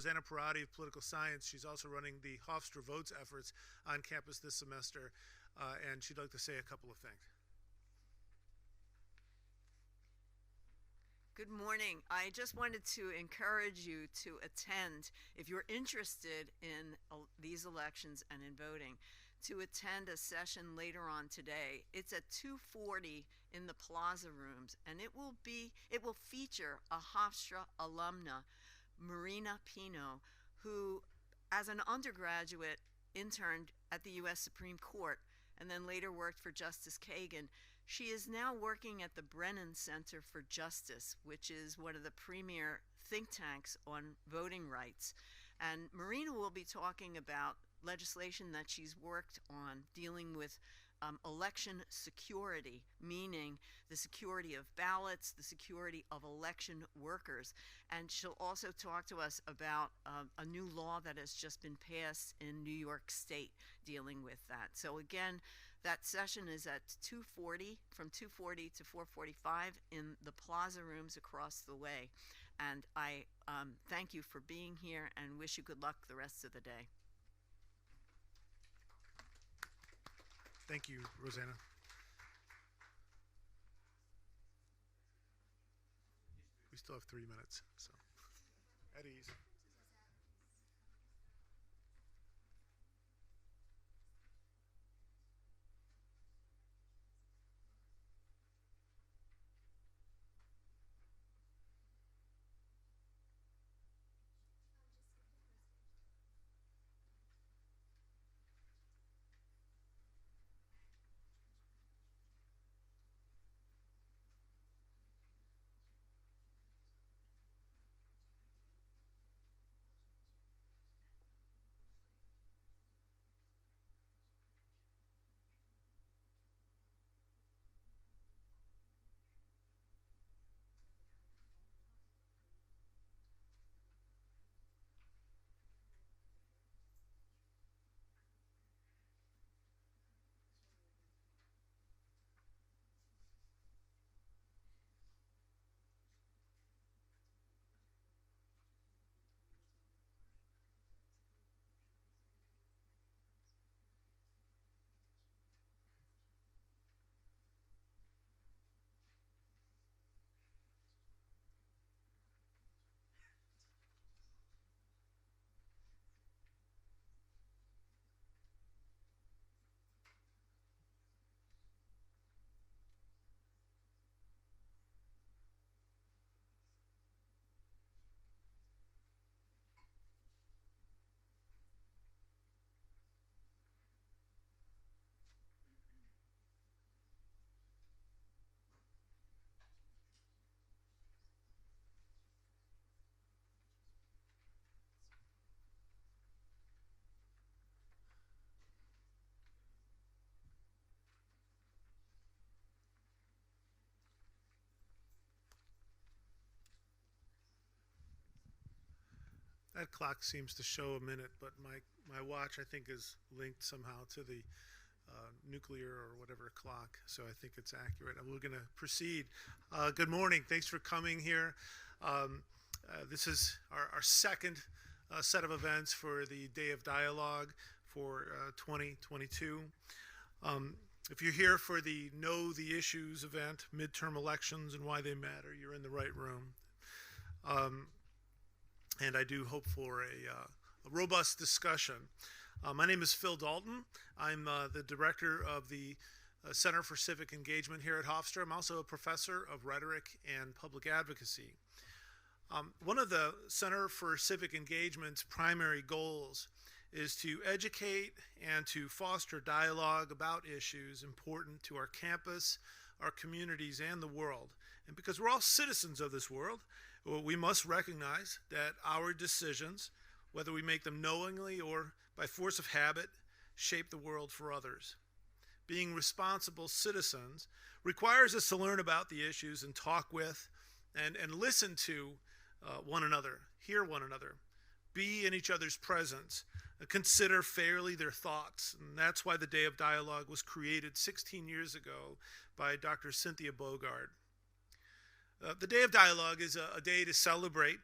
Rosanna Parati of Political Science. She's also running the Hofstra Votes efforts on campus this semester, and she'd like to say a couple of things. Good morning. I just wanted to encourage you to attend, if you're interested in these elections and in voting, to attend a session later on today. It's at 2:40 in the Plaza Rooms, and it will feature a Hofstra alumna, Marina Pino, who, as an undergraduate, interned at the U.S. Supreme Court and then later worked for Justice Kagan. She is now working at the Brennan Center for Justice, which is one of the premier think tanks on voting rights. And Marina will be talking about legislation that she's worked on dealing with election security, meaning the security of ballots, the security of election workers. And she'll also talk to us about a new law that has just been passed in New York State dealing with that. So again, that session is at 2:40, from 2:40 to 4:45 in the Plaza Rooms across the way. And I thank you for being here and wish you good luck the rest of the day. Thank you, Rosanna. We still have 3 minutes, so at ease. That clock seems to show a minute, but my watch, I think, is linked somehow to the nuclear or whatever clock, so I think it's accurate. And we're going to proceed. Good morning. Thanks for coming here. This is our second set of events for the Day of Dialogue for 2022. If you're here for the Know the Issues event, midterm elections and why they matter, you're in the right room. And I do hope for a robust discussion. My name is Phil Dalton. I'm the director of the Center for Civic Engagement here at Hofstra. I'm also a professor of rhetoric and public advocacy. One of the Center for Civic Engagement's primary goals is to educate and to foster dialogue about issues important to our campus, our communities, and the world. And because we're all citizens of this world, we must recognize that our decisions, whether we make them knowingly or by force of habit, shape the world for others. Being responsible citizens requires us to learn about the issues and talk with and listen to one another, hear one another, be in each other's presence, consider fairly their thoughts. And that's why the Day of Dialogue was created 16 years ago by Dr. Cynthia Bogard. The Day of Dialogue is a day to celebrate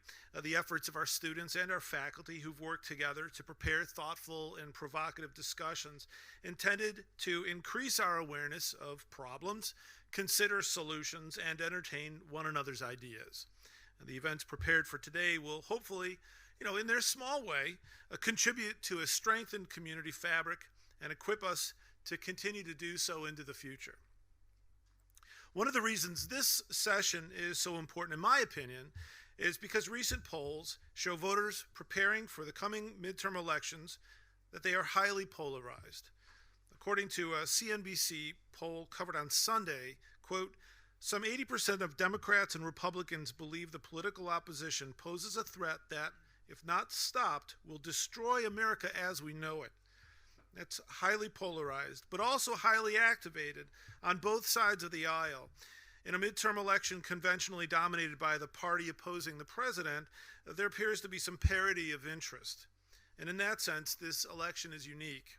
the efforts of our students and our faculty who've worked together to prepare thoughtful and provocative discussions intended to increase our awareness of problems, consider solutions, and entertain one another's ideas. And the events prepared for today will hopefully, in their small way, contribute to a strengthened community fabric and equip us to continue to do so into the future. One of the reasons this session is so important, in my opinion, is because recent polls show voters preparing for the coming midterm elections that they are highly polarized. According to a CNBC poll covered on Sunday, quote, some 80% of Democrats and Republicans believe the political opposition poses a threat that, if not stopped, will destroy America as we know it. It's highly polarized, but also highly activated on both sides of the aisle. In a midterm election conventionally dominated by the party opposing the president, there appears to be some parity of interest. And in that sense, this election is unique.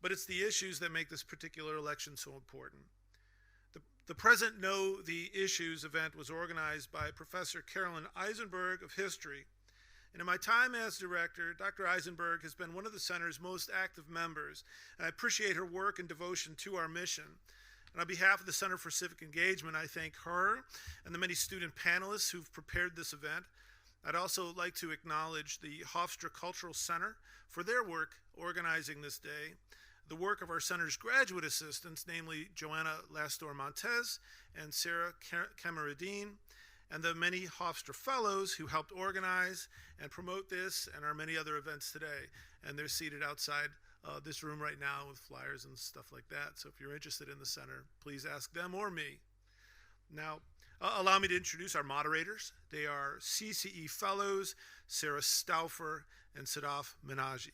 But it's the issues that make this particular election so important. The Present Know the Issues event was organized by Professor Carolyn Eisenberg of History. And in my time as director, Dr. Eisenberg has been one of the center's most active members, and I appreciate her work and devotion to our mission. And on behalf of the Center for Civic Engagement, I thank her and the many student panelists who've prepared this event. I'd also like to acknowledge the Hofstra Cultural Center for their work organizing this day, the work of our center's graduate assistants, namely Joanna Lastor-Montez and Sarah Camaradine, and the many Hofstra Fellows who helped organize and promote this and our many other events today. And they're seated outside this room right now with flyers and stuff like that. So if you're interested in the center, please ask them or me. Now, allow me to introduce our moderators. They are CCE Fellows, Sarah Stauffer and Sadaf Menaji.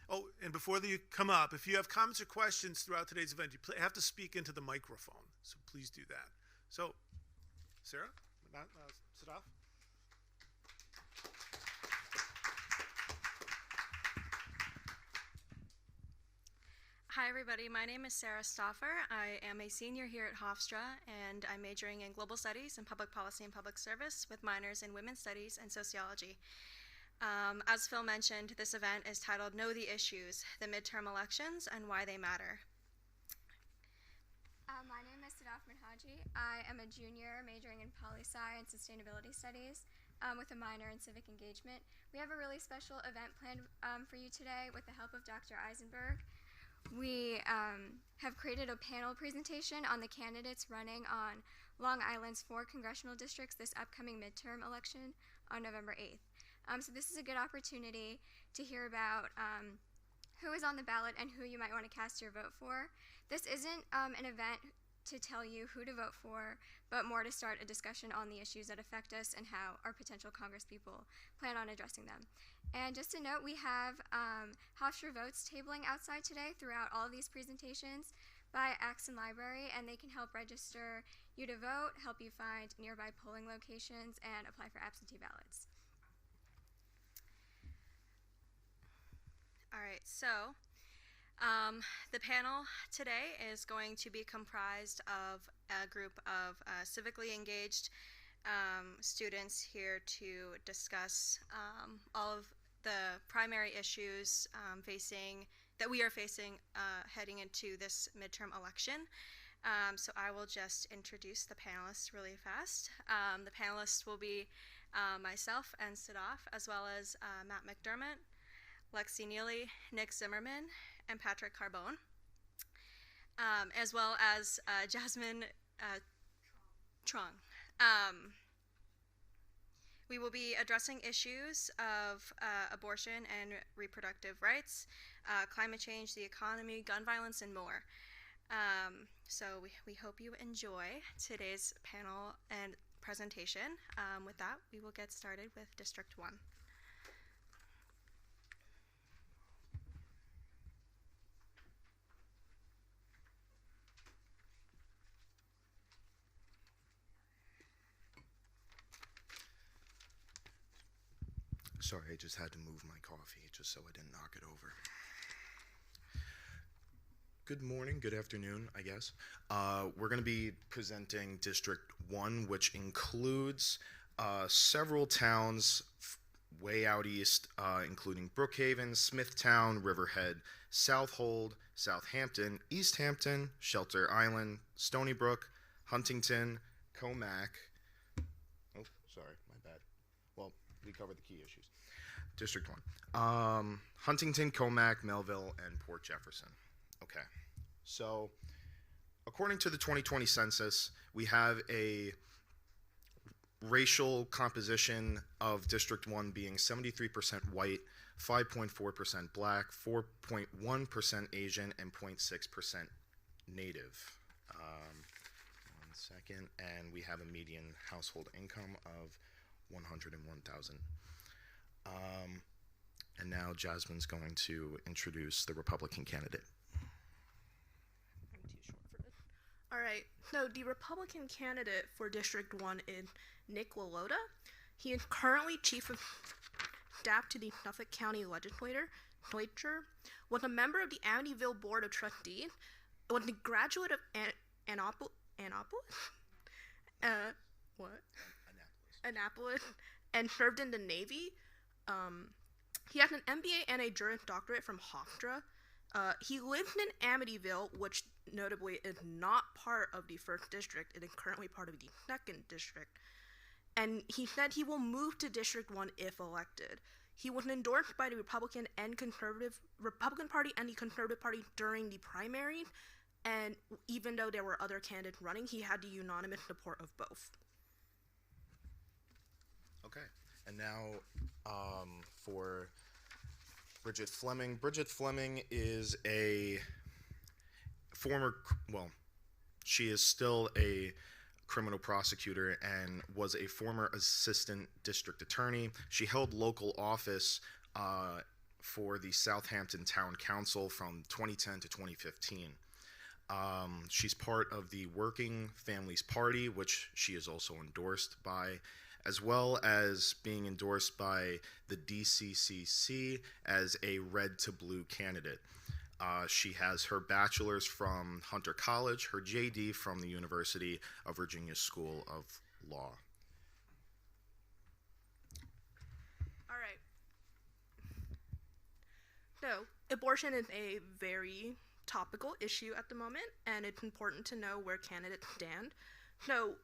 Oh, and before you come up, if you have comments or questions throughout today's event, you have to speak into the microphone. So please do that. So, Sarah? Sadaf? Hi everybody, my name is Sarah Stauffer. I am a senior here at Hofstra, and I'm majoring in global studies and public policy and public service with minors in women's studies and sociology. As Phil mentioned, this event is titled Know the Issues, the Midterm Elections and Why They Matter. My name is Sadaf Minhaji. I am a junior majoring in poli-sci and sustainability studies with a minor in civic engagement. We have a really special event planned for you today with the help of Dr. Eisenberg. We have created a panel presentation on the candidates running on Long Island's 4 congressional districts this upcoming midterm election on November 8th. So this is a good opportunity to hear about who is on the ballot and who you might want to cast your vote for. This isn't an event to tell you who to vote for, but more to start a discussion on the issues that affect us and how our potential congresspeople plan on addressing them. And just a note, we have Hofstra votes tabling outside today throughout all of these presentations by Axinn Library, and they can help register you to vote, help you find nearby polling locations, and apply for absentee ballots. All right, so the panel today is going to be comprised of a group of civically engaged students here to discuss all of the primary issues that we are facing heading into this midterm election. So I will just introduce the panelists really fast. The panelists will be myself and Sadaf, as well as Matt McDermott, Lexi Neely, Nick Zimmerman, and Patrick Carbone, as well as Jasmine Trong. We will be addressing issues of abortion and reproductive rights, climate change, the economy, gun violence, and more. So we hope you enjoy today's panel and presentation. With that, we will get started with District 1. Sorry, I just had to move my coffee just so I didn't knock it over. Good morning, good afternoon, I guess. We're going to be presenting District 1, which includes several towns way out east, including Brookhaven, Smithtown, Riverhead, Southold, Southampton, East Hampton, Shelter Island, Stony Brook, Huntington, Comac. Oh, sorry, my bad. Well, we covered the key issues. District 1. Huntington, Comac, Melville, and Port Jefferson. Okay. So, according to the 2020 census, we have a racial composition of District 1 being 73% white, 5.4% black, 4.1% Asian, and 0.6% Native. One second, and we have a median household income of $101,000. And now Jasmine's going to introduce the Republican candidate. I'm too short for this. All right. So the Republican candidate for District 1 is Nick Lalota. He is currently chief of staff to the Suffolk County Legislature, was a member of the Amityville Board of Trustees, was a graduate of Annapolis, and served in the Navy. He has an MBA and a Juris Doctorate from Hofstra. He lives in Amityville, which notably is not part of the 1st District. It is currently part of the 2nd District. And he said he will move to District 1 if elected. He was endorsed by the Republican Party and the Conservative Party during the primaries, and even though there were other candidates running, he had the unanimous support of both. Okay, and now for Bridget Fleming. Bridget Fleming is a she is still a criminal prosecutor and was a former assistant district attorney. She held local office for the Southampton Town Council from 2010 to 2015. She's part of the Working Families Party, which she is also endorsed by, as well as being endorsed by the DCCC as a red to blue candidate. She has her bachelor's from Hunter College, her JD from the University of Virginia School of Law. All right. So, abortion is a very topical issue at the moment, and it's important to know where candidates stand. So,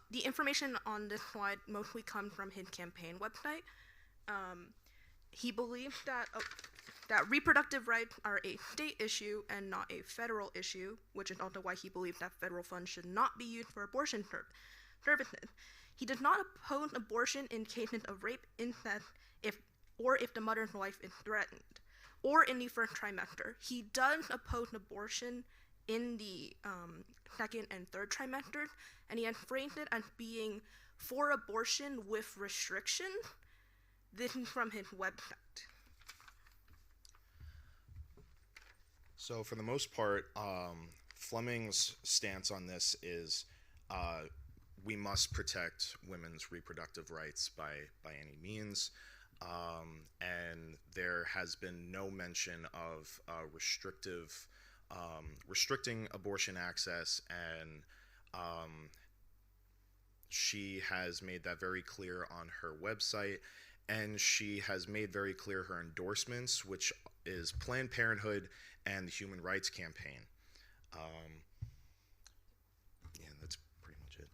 the information on this slide mostly comes from his campaign website. He believes that reproductive rights are a state issue and not a federal issue, which is also why he believes that federal funds should not be used for abortion services. He does not oppose abortion in cases of rape, incest, if the mother's life is threatened, or in the 1st trimester. He does oppose abortion in the 2nd and 3rd trimesters, and he has phrased it as being for abortion with restrictions. This is from his website. So for the most part, Fleming's stance on this is we must protect women's reproductive rights by any means. And there has been no mention of restricting abortion access, and she has made that very clear on her website, and she has made very clear her endorsements, which is Planned Parenthood and the Human Rights Campaign. Yeah, that's pretty much it.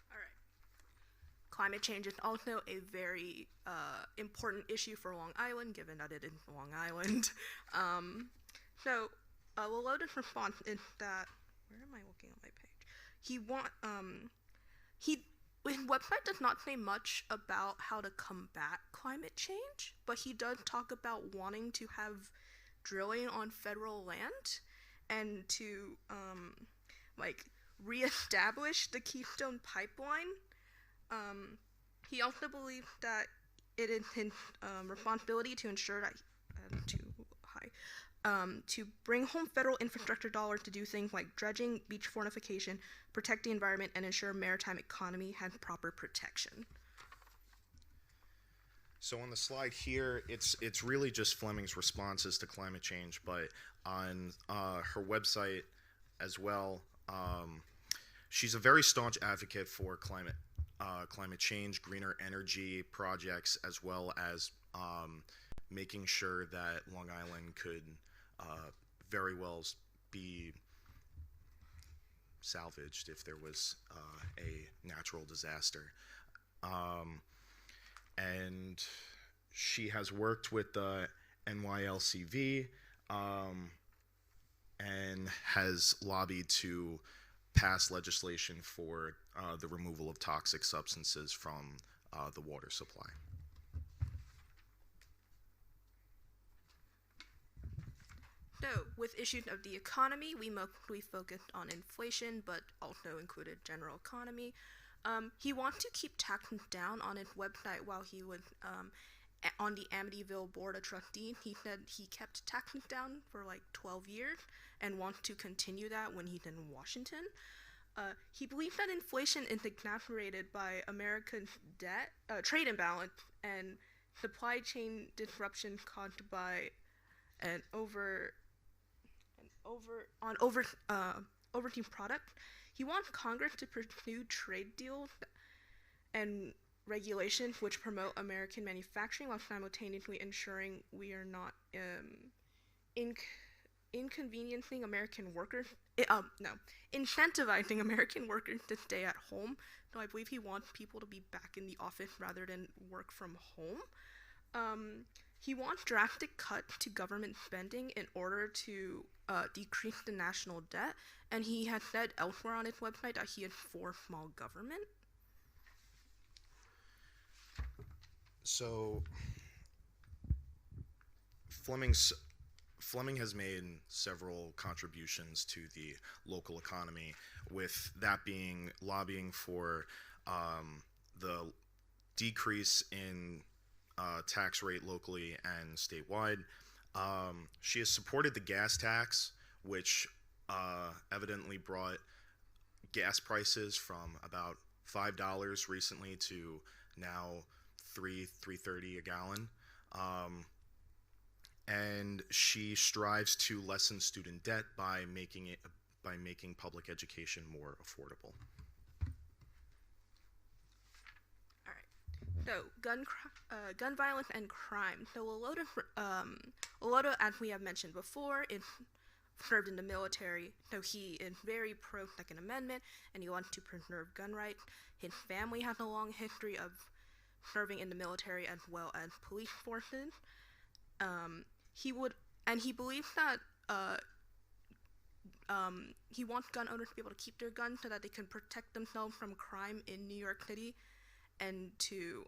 All right. Climate change is also a very important issue for Long Island, given that it is Long Island. So, Lallota's response is that, where am I looking on my page? His website does not say much about how to combat climate change, but he does talk about wanting to have drilling on federal land and to reestablish the Keystone Pipeline. He also believes that it is his responsibility to ensure that to bring home federal infrastructure dollars to do things like dredging, beach fortification, protect the environment, and ensure maritime economy has proper protection. So on the slide here, it's really just Fleming's responses to climate change, but on her website as well, she's a very staunch advocate for climate change, greener energy projects, as well as making sure that Long Island could very well be salvaged if there was a natural disaster. And she has worked with the NYLCV and has lobbied to pass legislation for the removal of toxic substances from the water supply. So, with issues of the economy, we mostly focused on inflation, but also included general economy. He wanted to keep taxes down on his website while he was on the Amityville Board of Trustees. He said he kept taxes down for like 12 years and wants to continue that when he's in Washington. He believes that inflation is exacerbated by America's debt, trade imbalance, and supply chain disruption caused by an overseas product. He wants Congress to pursue trade deals and regulations which promote American manufacturing while simultaneously ensuring we are not inconveniencing American workers. Incentivizing American workers to stay at home. So I believe he wants people to be back in the office rather than work from home. He wants drastic cuts to government spending in order to decrease the national debt, and he has said elsewhere on his website that he is for small government. So Fleming has made several contributions to the local economy, with that being lobbying for the decrease in tax rate locally and statewide. She has supported the gas tax, which evidently brought gas prices from about $5 recently to now $3.30 a gallon. And she strives to lessen student debt by making public education more affordable. So, gun violence and crime. So, a lot of, as we have mentioned before, is served in the military. So, he is very pro-Second Amendment, and he wants to preserve gun rights. His family has a long history of serving in the military as well as police forces. He believes that he wants gun owners to be able to keep their guns so that they can protect themselves from crime in New York City. And to,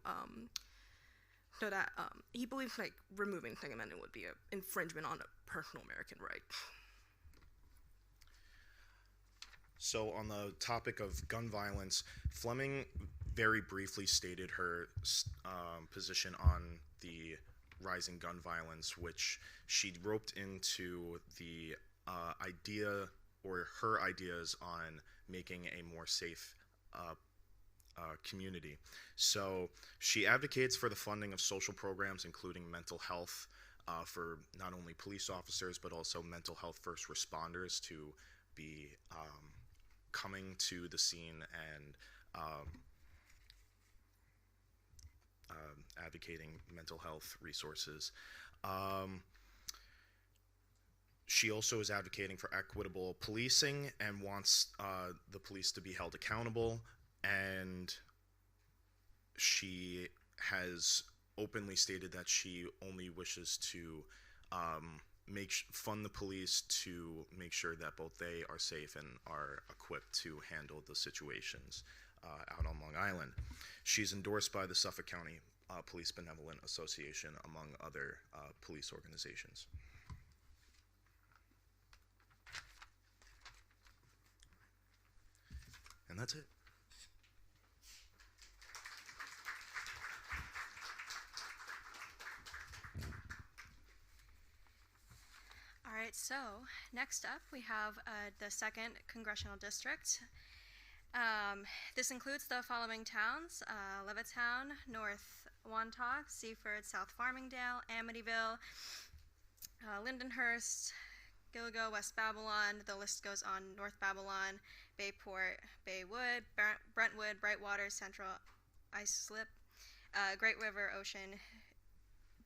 so that he believes like removing Second Amendment would be an infringement on a personal American right. So on the topic of gun violence, Fleming very briefly stated her position on the rising gun violence, which she roped into the idea or her ideas on making a more safe community. So she advocates for the funding of social programs, including mental health for not only police officers, but also mental health first responders to be coming to the scene and advocating mental health resources. She also is advocating for equitable policing and wants the police to be held accountable. And she has openly stated that she only wishes to fund the police to make sure that both they are safe and are equipped to handle the situations out on Long Island. She's endorsed by the Suffolk County Police Benevolent Association, among other police organizations. And that's it. All right, so next up we have the 2nd Congressional District. This includes the following towns: Levittown, North Wantagh, Seaford, South Farmingdale, Amityville, Lindenhurst, Gilligo, West Babylon, the list goes on, North Babylon, Bayport, Baywood, Brentwood, Brightwater, Central Islip, Great River, Ocean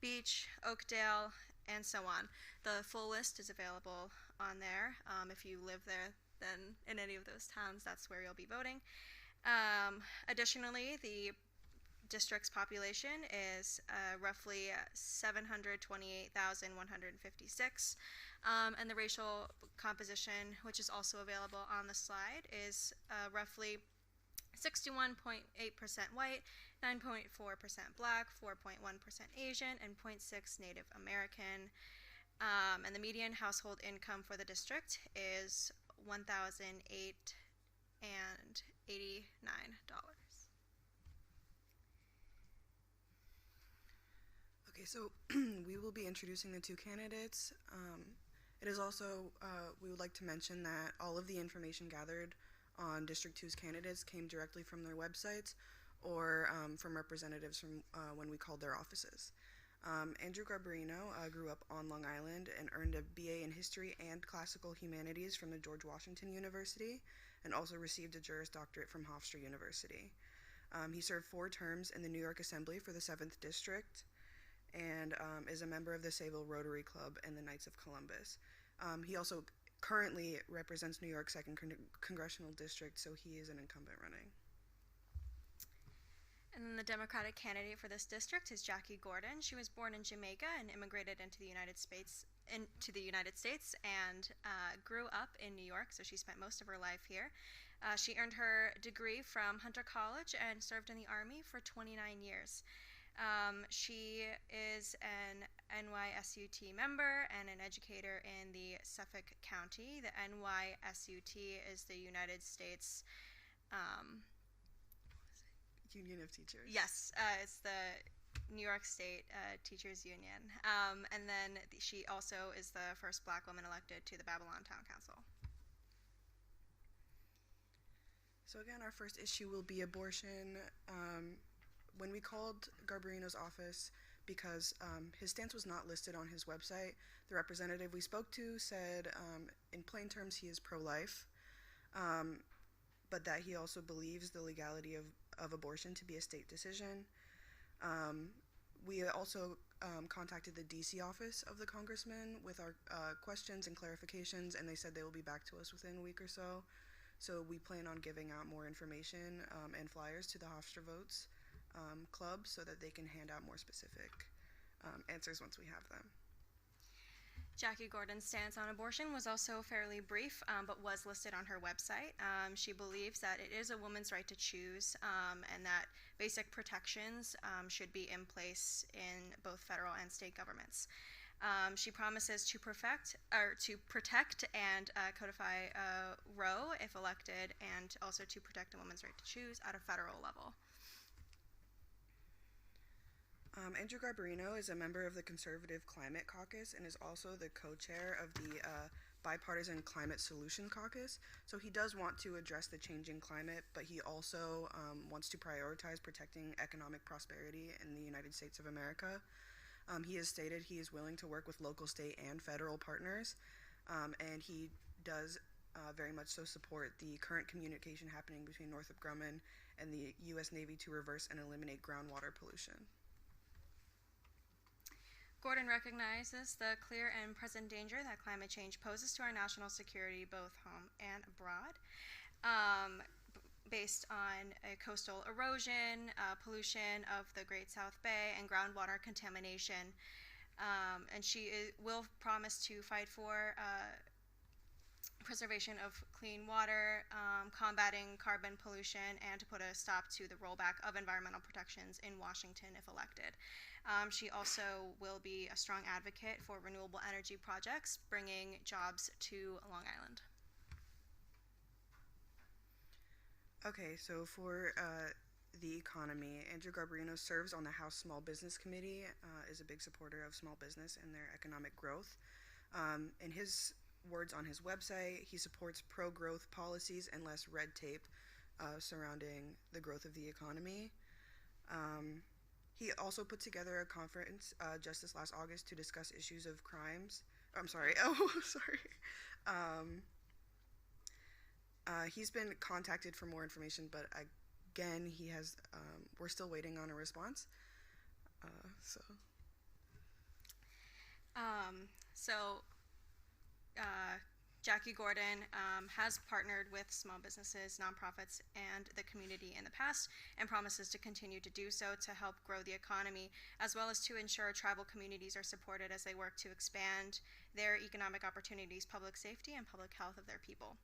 Beach, Oakdale, and so on. The full list is available on there. If you live there, then in any of those towns, that's where you'll be voting. Additionally, the district's population is roughly 728,156, and the racial composition, which is also available on the slide, is roughly 61.8% white, 9.4% black, 4.1% Asian, and 0.6% Native American. And the median household income for the district is $1,008.89. Okay, so we will be introducing the two candidates. It is also, we would like to mention that all of the information gathered on District 2's candidates came directly from their websites or from representatives from when we called their offices. Andrew Garbarino grew up on Long Island and earned a BA in History and Classical Humanities from the George Washington University and also received a Juris Doctorate from Hofstra University. He served 4 terms in the New York Assembly for the 7th District and is a member of the Sayville Rotary Club and the Knights of Columbus. He also currently represents New York's 2nd Congressional District, so he is an incumbent running. And then the Democratic candidate for this district is Jackie Gordon. She was born in Jamaica and immigrated into the United States and grew up in New York, so she spent most of her life here. She earned her degree from Hunter College and served in the Army for 29 years. She is an NYSUT member and an educator in the Suffolk County. The NYSUT is the United States Union of Teachers. Yes, it's the New York State Teachers Union. And then she also is the first Black woman elected to the Babylon Town Council. So again, our first issue will be abortion. When we called Garbarino's office, because his stance was not listed on his website, the representative we spoke to said, in plain terms, he is pro-life, but that he also believes the legality of abortion to be a state decision. We also contacted the DC office of the congressman with our questions and clarifications, and they said they will be back to us within a week or so. So we plan on giving out more information and flyers to the Hofstra Votes Club so that they can hand out more specific answers once we have them. Jackie Gordon's stance on abortion was also fairly brief, but was listed on her website. She believes that it is a woman's right to choose, and that basic protections should be in place in both federal and state governments. She promises to protect and codify Roe if elected, and also to protect a woman's right to choose at a federal level. Andrew Garbarino is a member of the Conservative Climate Caucus and is also the co-chair of the Bipartisan Climate Solution Caucus. So he does want to address the changing climate, but he also wants to prioritize protecting economic prosperity in the United States of America. He has stated he is willing to work with local, state, and federal partners, and he does very much so support the current communication happening between Northrop Grumman and the U.S. Navy to reverse and eliminate groundwater pollution. Gordon recognizes the clear and present danger that climate change poses to our national security, both home and abroad, based on coastal erosion, pollution of the Great South Bay, and groundwater contamination. And she will promise to fight for preservation of clean water, combating carbon pollution, and to put a stop to the rollback of environmental protections in Washington if elected. She also will be a strong advocate for renewable energy projects, bringing jobs to Long Island. Okay, so for the economy, Andrew Garbarino serves on the House Small Business Committee, is a big supporter of small business and their economic growth. In his words on his website, he supports pro-growth policies and less red tape surrounding the growth of the economy. He also put together a conference just this last August to discuss issues of crimes. I'm sorry. Oh, sorry. He's been contacted for more information, but again, he has. We're still waiting on a response. So. Jackie Gordon has partnered with small businesses, nonprofits, and the community in the past, and promises to continue to do so to help grow the economy, as well as to ensure tribal communities are supported as they work to expand their economic opportunities, public safety, and public health of their people.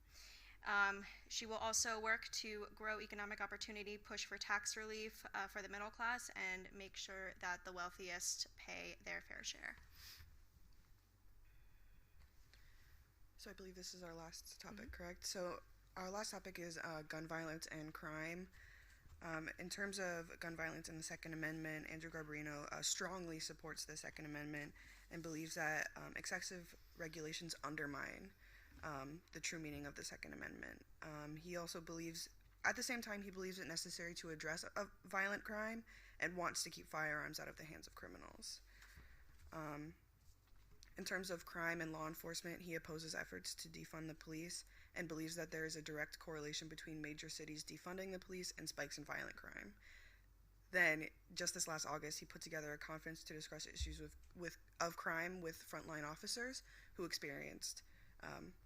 She will also work to grow economic opportunity, push for tax relief for the middle class, and make sure that the wealthiest pay their fair share. So I believe this is our last topic, correct? So our last topic is gun violence and crime. In terms of gun violence and the Second Amendment, Andrew Garbarino strongly supports the Second Amendment and believes that excessive regulations undermine the true meaning of the Second Amendment. He also believes, at the same time, he believes it necessary to address a violent crime and wants to keep firearms out of the hands of criminals. In terms of crime and law enforcement, he opposes efforts to defund the police and believes that there is a direct correlation between major cities defunding the police and spikes in violent crime. Then, just this last August, he put together a conference to discuss issues of crime with frontline officers who experienced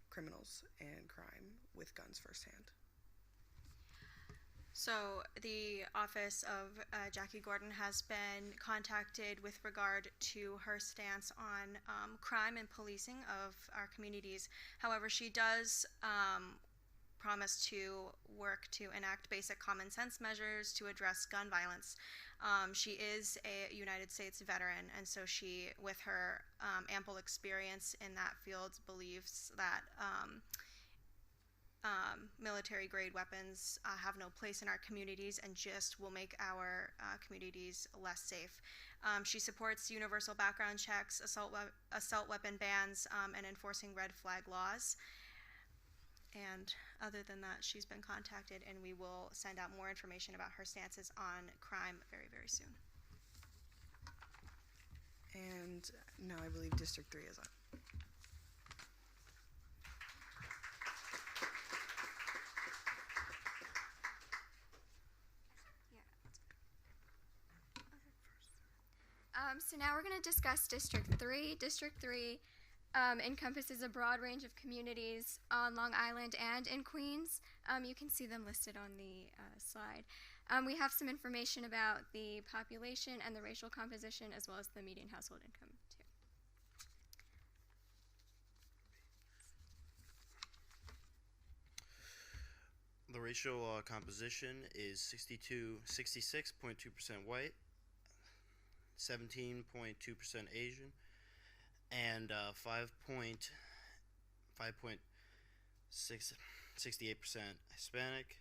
criminals and crime with guns firsthand. So the office of Jackie Gordon has been contacted with regard to her stance on crime and policing of our communities. However, she does promise to work to enact basic common sense measures to address gun violence. She is a United States veteran, and so she, with her ample experience in that field, believes that military-grade weapons have no place in our communities and just will make our communities less safe. She supports universal background checks, assault weapon bans, and enforcing red flag laws. And other than that, she's been contacted, and we will send out more information about her stances on crime very, very soon. And now I believe District 3 is on. So now we're going to discuss District 3. District 3 encompasses a broad range of communities on Long Island and in Queens. You can see them listed on the slide. We have some information about the population and the racial composition, as well as the median household income, too. The racial composition is 66.2% white, 17.2% Asian, and 5.68% Hispanic,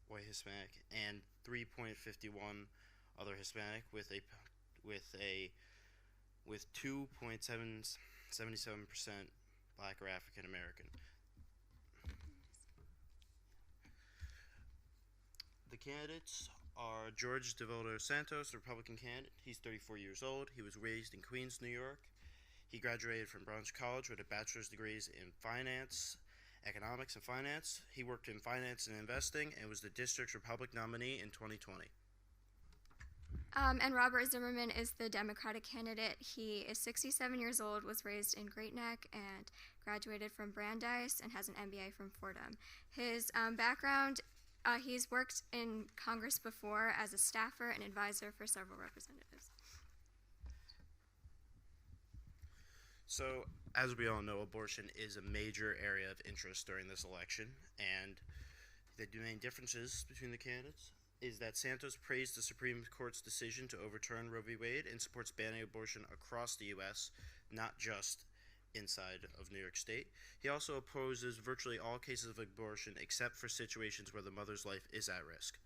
white Hispanic, and 3.51 other Hispanic, with 2.77% Black or African American. The candidates are George DeVoto Santos, Republican candidate. He's 34 years old. He was raised in Queens, New York. He graduated from Brown College with a bachelor's degrees in finance, economics and finance. He worked in finance and investing and was the district's Republican nominee in 2020. And Robert Zimmerman is the Democratic candidate. He is 67 years old, was raised in Great Neck, and graduated from Brandeis and has an MBA from Fordham. His background, he's worked in Congress before as a staffer and advisor for several representatives. So, as we all know, abortion is a major area of interest during this election, and the main differences between the candidates is that Santos praised the Supreme Court's decision to overturn Roe v. Wade and supports banning abortion across the U.S., not just inside of New York State. He also opposes virtually all cases of abortion except for situations where the mother's life is at risk.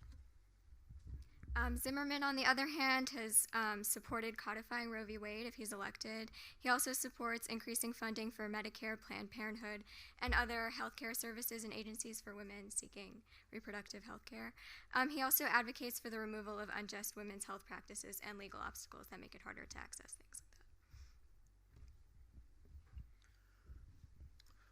Zimmerman, on the other hand, has supported codifying Roe v. Wade if he's elected. He also supports increasing funding for Medicare, Planned Parenthood, and other healthcare services and agencies for women seeking reproductive health care. He also advocates for the removal of unjust women's health practices and legal obstacles that make it harder to access things like that.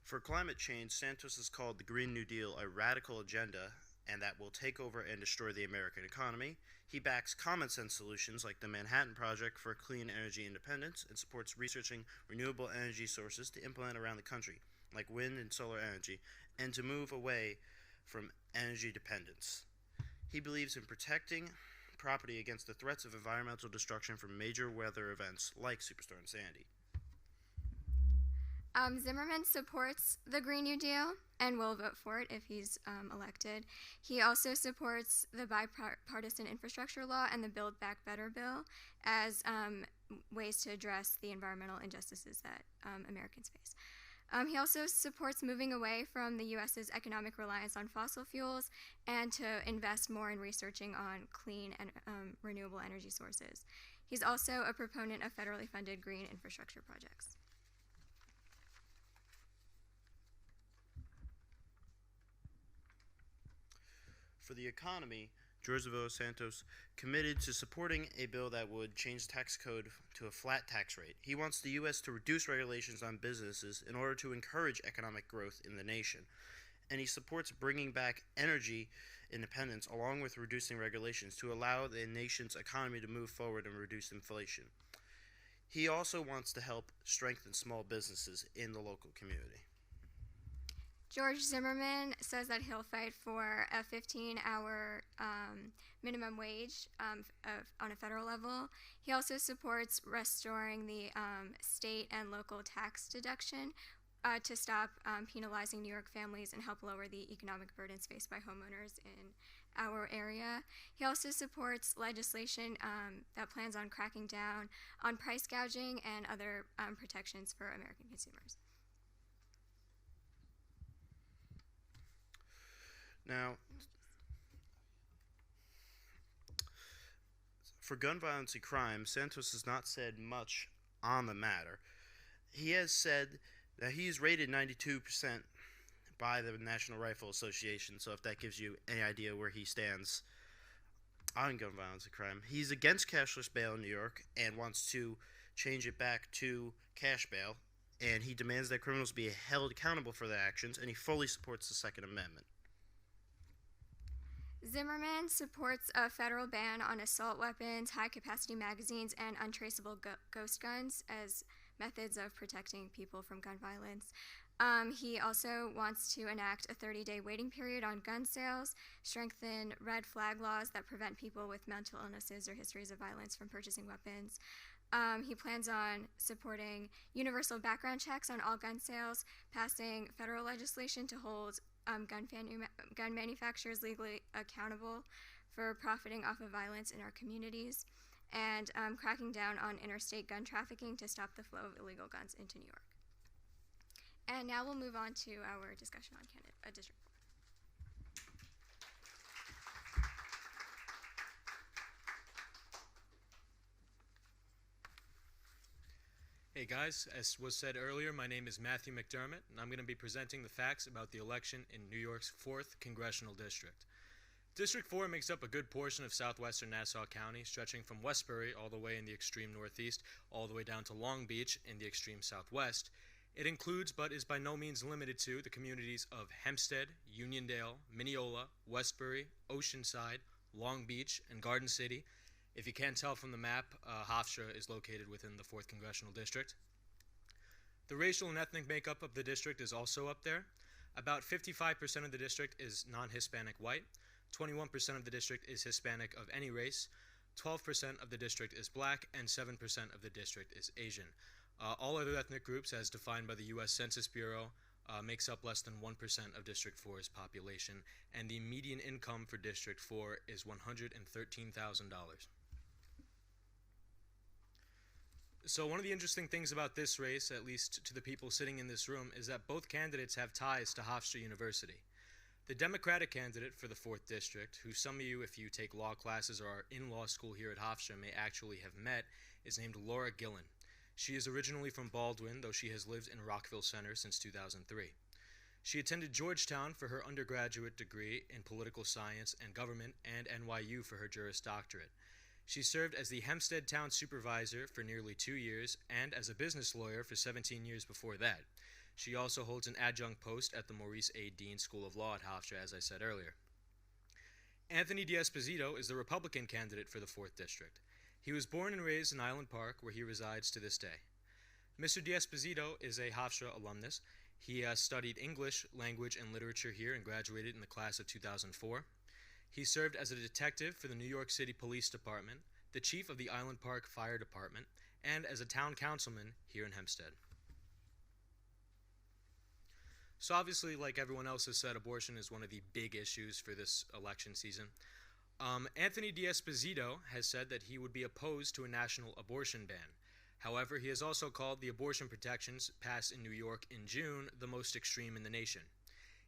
For climate change, Santos has called the Green New Deal a radical agenda and that will take over and destroy the American economy. He backs common sense solutions like the Manhattan Project for clean energy independence and supports researching renewable energy sources to implement around the country, like wind and solar energy, and to move away from energy dependence. He believes in protecting property against the threats of environmental destruction from major weather events like Superstorm Sandy. Zimmerman supports the Green New Deal and will vote for it if he's elected. He also supports the bipartisan infrastructure law and the Build Back Better bill as ways to address the environmental injustices that Americans face. He also supports moving away from the U.S.'s economic reliance on fossil fuels and to invest more in researching on clean and renewable energy sources. He's also a proponent of federally funded green infrastructure projects. For the economy, George Santos committed to supporting a bill that would change the tax code to a flat tax rate. He wants the U.S. to reduce regulations on businesses in order to encourage economic growth in the nation. And he supports bringing back energy independence along with reducing regulations to allow the nation's economy to move forward and reduce inflation. He also wants to help strengthen small businesses in the local community. George Zimmerman says that he'll fight for a 15-hour minimum wage on a federal level. He also supports restoring the state and local tax deduction to stop penalizing New York families and help lower the economic burdens faced by homeowners in our area. He also supports legislation that plans on cracking down on price gouging and other protections for American consumers. Now, for gun violence and crime, Santos has not said much on the matter. He has said that he is rated 92% by the National Rifle Association, so if that gives you any idea where he stands on gun violence and crime. He's against cashless bail in New York and wants to change it back to cash bail, and he demands that criminals be held accountable for their actions, and he fully supports the Second Amendment. Zimmerman supports a federal ban on assault weapons, high-capacity magazines, and untraceable ghost guns as methods of protecting people from gun violence. He also wants to enact a 30-day waiting period on gun sales, strengthen red flag laws that prevent people with mental illnesses or histories of violence from purchasing weapons. He plans on supporting universal background checks on all gun sales, passing federal legislation to hold gun manufacturers legally accountable for profiting off of violence in our communities, and cracking down on interstate gun trafficking to stop the flow of illegal guns into New York. And now we'll move on to our discussion on District 4. Hey guys, as was said earlier, my name is Matthew McDermott, and I'm going to be presenting the facts about the election in New York's 4th Congressional District. District 4 makes up a good portion of southwestern Nassau County, stretching from Westbury all the way in the extreme northeast, all the way down to Long Beach in the extreme southwest. It includes, but is by no means limited to, the communities of Hempstead, Uniondale, Mineola, Westbury, Oceanside, Long Beach, and Garden City. If you can't tell from the map, Hofstra is located within the 4th Congressional District. The racial and ethnic makeup of the district is also up there. About 55% of the district is non-Hispanic white, 21% of the district is Hispanic of any race, 12% of the district is black, and 7% of the district is Asian. All other ethnic groups, as defined by the U.S. Census Bureau, makes up less than 1% of District 4's population, and the median income for District 4 is $113,000. So one of the interesting things about this race, at least to the people sitting in this room, is that both candidates have ties to Hofstra University. The Democratic candidate for the 4th District, who some of you, if you take law classes or are in law school here at Hofstra, may actually have met, is named Laura Gillen. She is originally from Baldwin, though she has lived in Rockville Center since 2003. She attended Georgetown for her undergraduate degree in political science and government and NYU for her Juris Doctorate. She served as the Hempstead Town Supervisor for nearly 2 years and as a business lawyer for 17 years before that. She also holds an adjunct post at the Maurice A. Dean School of Law at Hofstra, as I said earlier. Anthony D'Esposito is the Republican candidate for the 4th District. He was born and raised in Island Park, where he resides to this day. Mr. D'Esposito is a Hofstra alumnus. He studied English, language, and literature here and graduated in the class of 2004. He served as a detective for the New York City Police Department, the chief of the Island Park Fire Department, and as a town councilman here in Hempstead. So obviously, like everyone else has said, abortion is one of the big issues for this election season. Anthony D'Esposito has said that he would be opposed to a national abortion ban. However, he has also called the abortion protections passed in New York in June the most extreme in the nation.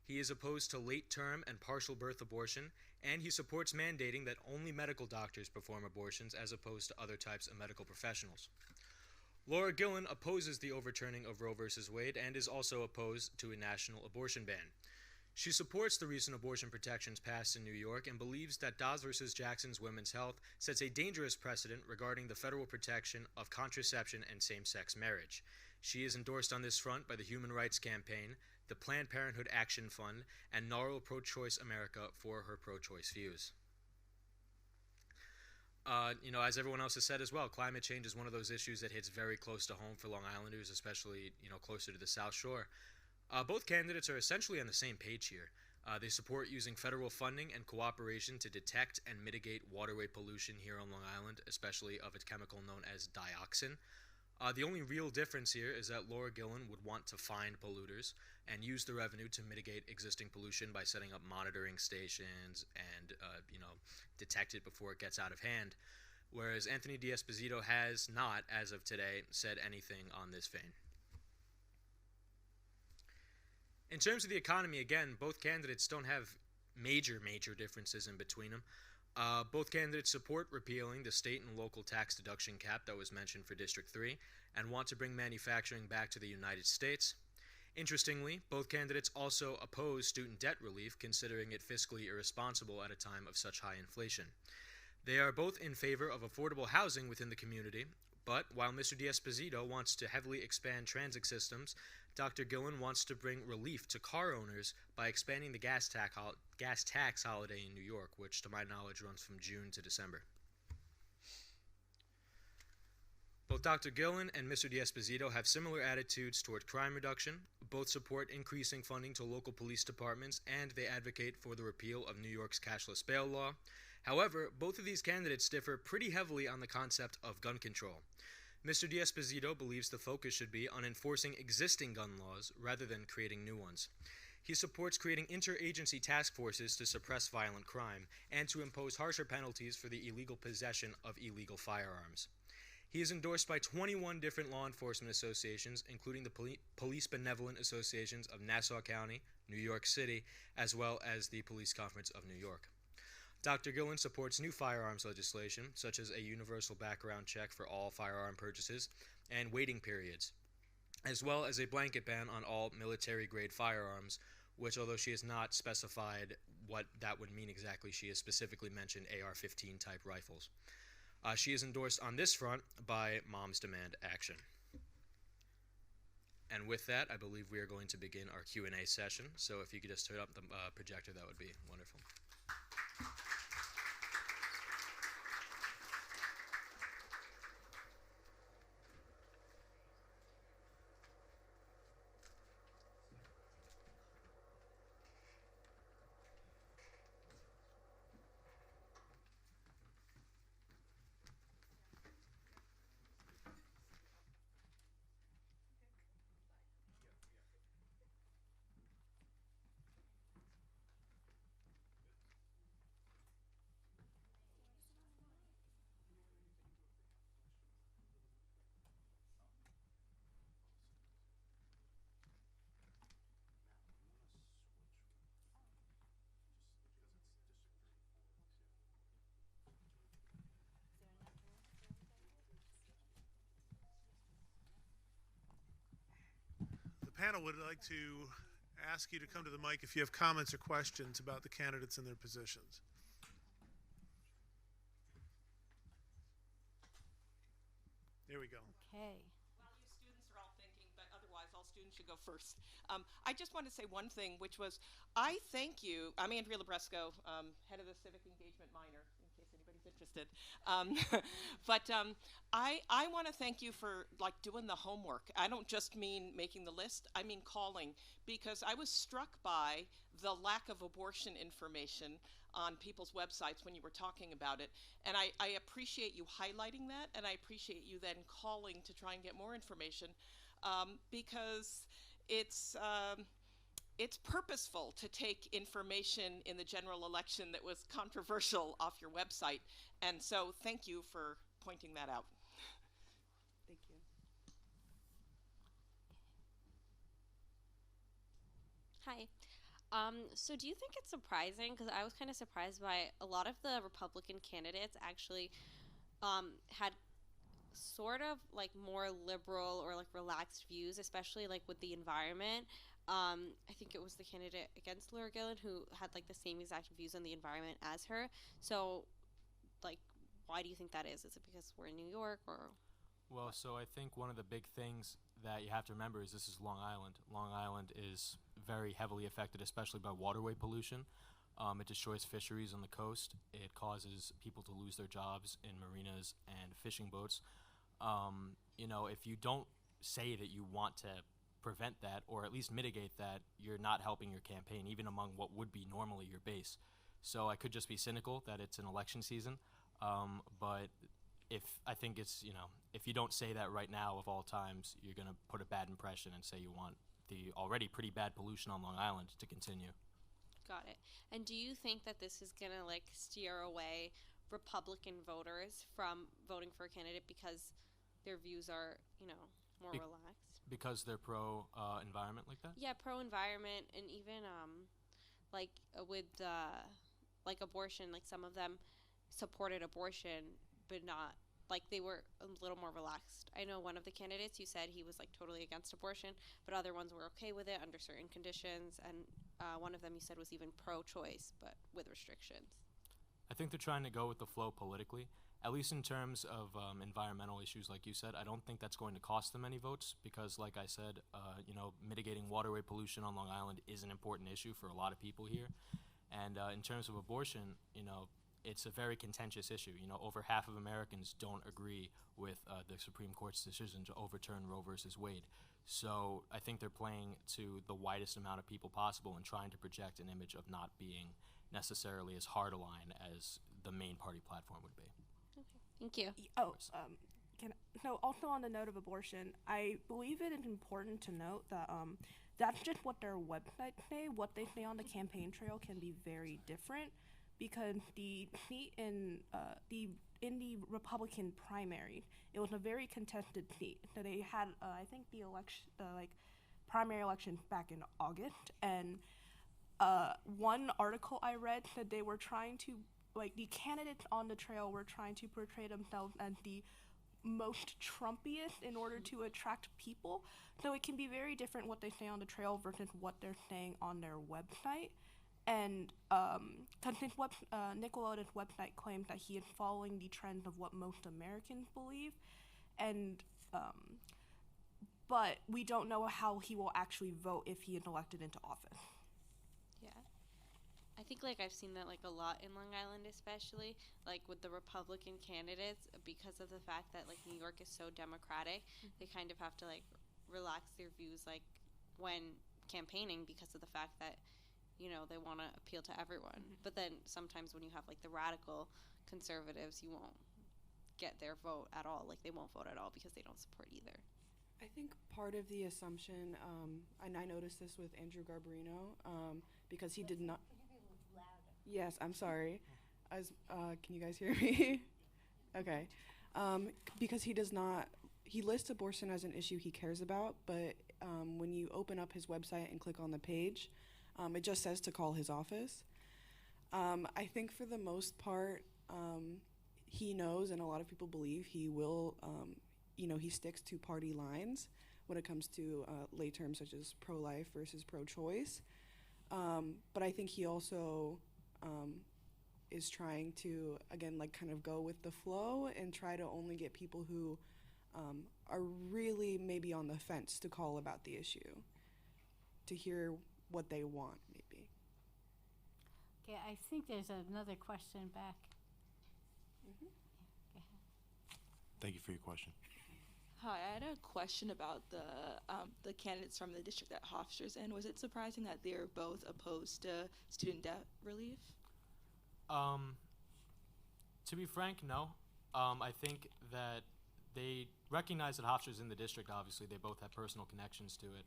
He is opposed to late-term and partial birth abortion, and he supports mandating that only medical doctors perform abortions as opposed to other types of medical professionals. Laura Gillen opposes the overturning of Roe v. Wade and is also opposed to a national abortion ban. She supports the recent abortion protections passed in New York and believes that Dobbs v. Jackson's Women's Health sets a dangerous precedent regarding the federal protection of contraception and same-sex marriage. She is endorsed on this front by the Human Rights Campaign, the Planned Parenthood Action Fund, and NARAL Pro-Choice America for her pro-choice views. As everyone else has said as well, climate change is one of those issues that hits very close to home for Long Islanders, especially, closer to the South Shore. Both candidates are essentially on the same page here. They support using federal funding and cooperation to detect and mitigate waterway pollution here on Long Island, especially of a chemical known as dioxin. The only real difference here is that Laura Gillen would want to find polluters and use the revenue to mitigate existing pollution by setting up monitoring stations and, detect it before it gets out of hand, whereas Anthony D'Esposito has not, as of today, said anything on this vein. In terms of the economy, again, both candidates don't have major differences in between them. Both candidates support repealing the state and local tax deduction cap that was mentioned for District 3 and want to bring manufacturing back to the United States. Interestingly, both candidates also oppose student debt relief, considering it fiscally irresponsible at a time of such high inflation. They are both in favor of affordable housing within the community, but while Mr. D'Esposito wants to heavily expand transit systems, Dr. Gillen wants to bring relief to car owners by expanding the gas tax holiday in New York, which to my knowledge runs from June to December. Both Dr. Gillen and Mr. D'Esposito have similar attitudes toward crime reduction. Both support increasing funding to local police departments, and they advocate for the repeal of New York's cashless bail law. However, both of these candidates differ pretty heavily on the concept of gun control. Mr. D'Esposito believes the focus should be on enforcing existing gun laws rather than creating new ones. He supports creating interagency task forces to suppress violent crime and to impose harsher penalties for the illegal possession of illegal firearms. He is endorsed by 21 different law enforcement associations, including the Police Benevolent Associations of Nassau County, New York City, as well as the Police Conference of New York. Dr. Gillen supports new firearms legislation, such as a universal background check for all firearm purchases and waiting periods, as well as a blanket ban on all military-grade firearms, which, although she has not specified what that would mean exactly, she has specifically mentioned AR-15 type rifles. She is endorsed on this front by Moms Demand Action. And with that, I believe we are going to begin our Q&A session. So if you could just turn up the projector, that would be wonderful. panel would like to ask you to come to the mic if you have comments or questions about the candidates and their positions. There we go. Okay. While you students are all thinking, but otherwise all students should go first. I just want to say one thing, which was, I thank you. I'm Andrea Labresco, head of the Civic Engagement minor, in case anybody's interested. I want to thank you for doing the homework. I don't just mean making the list, I mean calling, because I was struck by the lack of abortion information on people's websites when you were talking about it. And I appreciate you highlighting that, and I appreciate you then calling to try and get more information, because it's purposeful to take information in the general election that was controversial off your website. And so thank you for pointing that out. Thank you. Hi. So do you think it's surprising? Because I was kind of surprised by a lot of the Republican candidates actually had sort of more liberal or relaxed views, especially with the environment. I think it was the candidate against Laura Gillen who had the same exact views on the environment as her. So why do you think that is? Is it because we're in New York, or? Well, so I think one of the big things that you have to remember is this is Long Island. Long Island is very heavily affected, especially by waterway pollution. It destroys fisheries on the coast. It causes people to lose their jobs in marinas and fishing boats. If you don't say that you want to prevent that or at least mitigate that, you're not helping your campaign, even among what would be normally your base. So I could just be cynical that it's an election season, but I think it's, if you don't say that right now of all times, you're going to put a bad impression and say you want the already pretty bad pollution on Long Island to continue. Got it. And do you think that this is going to steer away Republican voters from voting for a candidate because their views are, more relaxed? Because they're pro-environment like that? Yeah, pro-environment, and even with abortion, some of them supported abortion, but not, they were a little more relaxed. I know one of the candidates, you said he was totally against abortion, but other ones were okay with it under certain conditions, and one of them you said was even pro-choice, but with restrictions. I think they're trying to go with the flow politically, at least in terms of environmental issues, like you said. I don't think that's going to cost them any votes because, like I said, mitigating waterway pollution on Long Island is an important issue for a lot of people here. And in terms of abortion, it's a very contentious issue. Over half of Americans don't agree with the Supreme Court's decision to overturn Roe versus Wade. So I think they're playing to the widest amount of people possible and trying to project an image of not being necessarily as hard a line as the main party platform would be. Okay, thank you. Also on the note of abortion, I believe it is important to note that that's just what their websites say. What they say on the campaign trail can be very different, because the seat in the Republican primary, it was a very contested seat. So they had, I think, the primary election back in August, and one article I read said they were trying to, the candidates on the trail were trying to portray themselves as the most Trumpiest in order to attract people. So it can be very different what they say on the trail versus what they're saying on their website. And Nick Willoda's website claims that he is following the trends of what most Americans believe, and but we don't know how he will actually vote if he is elected into office. Yeah. I think I've seen that a lot in Long Island, especially with the Republican candidates, because of the fact that New York is so Democratic. They kind of have to relax their views when campaigning, because of the fact that they want to appeal to everyone. But then sometimes when you have the radical conservatives, you won't get their vote at all. They won't vote at all because they don't support either. I think part of the assumption, and I noticed this with Andrew Garbarino, because he did not. Yes, I'm sorry. Can you guys hear me? Okay. Because he does not. He lists abortion as an issue he cares about, but when you open up his website and click on the page, it just says to call his office. I think for the most part, he knows, and a lot of people believe he will, he sticks to party lines, when it comes to lay terms such as pro-life versus pro-choice. But I think he also is trying to, again, like kind of go with the flow and try to only get people who are really maybe on the fence to call about the issue, to hear what they want, maybe. Okay, I think there's another question back. Mm-hmm. Go ahead. Thank you for your question. Hi, I had a question about the candidates from the district that Hofstra's in. Was it surprising that they're both opposed to student debt relief? To be frank, no. I think that they recognize that Hofstra's in the district. Obviously, they both have personal connections to it,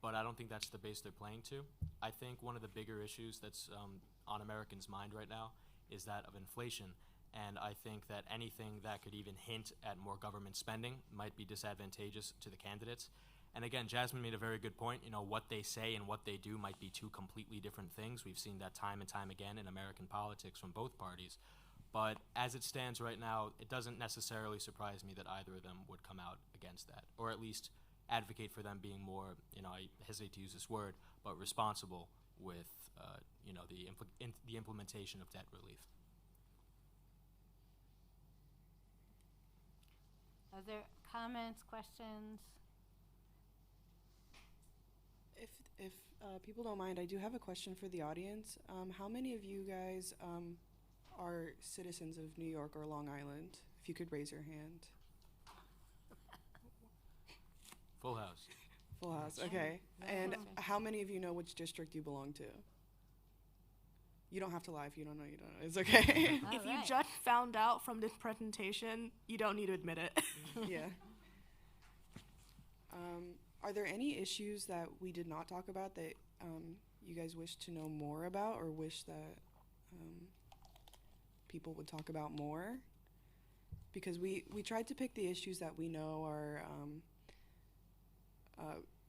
but I don't think that's the base they're playing to. I think one of the bigger issues that's on Americans' mind right now is that of inflation. And I think that anything that could even hint at more government spending might be disadvantageous to the candidates. And again, Jasmine made a very good point. You know, what they say and what they do might be two completely different things. We've seen that time and time again in American politics from both parties. But as it stands right now, it doesn't necessarily surprise me that either of them would come out against that, or at least advocate for them being more, you know, I hesitate to use this word, but responsible with, you know, the implementation of debt relief. Are there comments, questions? If people don't mind, I do have a question for the audience. How many of you guys are citizens of New York or Long Island? If you could raise your hand. Full house. Full house, okay. And how many of you know which district you belong to? You don't have to lie if you don't know, you don't know. It's okay. If you just found out from this presentation, you don't need to admit it. Yeah. Are there any issues that we did not talk about that you guys wish to know more about, or wish that people would talk about more? Because we tried to pick the issues that we know are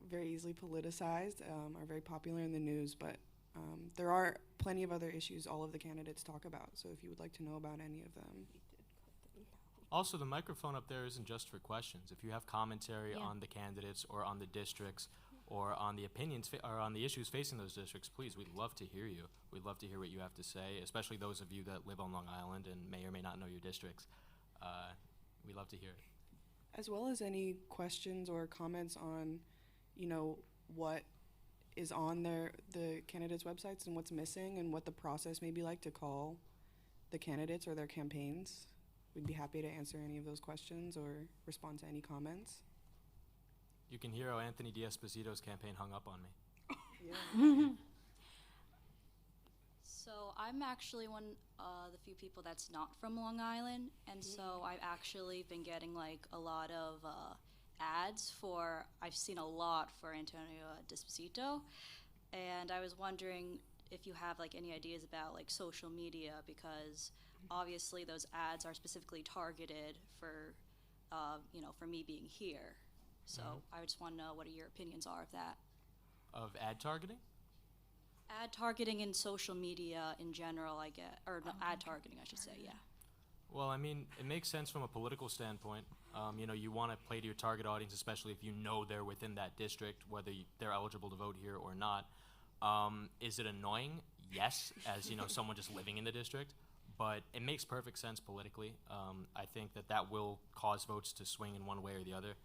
very easily politicized, are very popular in the news, but there are plenty of other issues all of the candidates talk about, so if you would like to know about any of them. Also, the microphone up there isn't just for questions. If you have commentary on the candidates or on the districts or on the opinions or on the issues facing those districts, please, we'd love to hear you. We'd love to hear what you have to say, especially those of you that live on Long Island and may or may not know your districts. We'd love to hear it. As well as any questions or comments on, you know, what is on the candidates' websites and what's missing and what the process may be like to call the candidates or their campaigns. We'd be happy to answer any of those questions or respond to any comments. You can hear how Anthony D'Esposito's campaign hung up on me. Yeah. So I'm actually one of the few people that's not from Long Island, and so I've actually been getting like a lot of ads for, I've seen a lot for Antonio D'Esposito, and I was wondering if you have like any ideas about like social media, because obviously those ads are specifically targeted for, you know, for me being here. So I just want to know what your opinions are of that. Of ad targeting? Ad targeting in social media in general, I get, or no, ad targeting, I should say, yeah. Well, I mean, it makes sense from a political standpoint. You know, you want to play to your target audience, especially if you know they're within that district, whether they're eligible to vote here or not. Is it annoying? Yes, as, you know, someone just living in the district. But it makes perfect sense politically. I think that will cause votes to swing in one way or the other.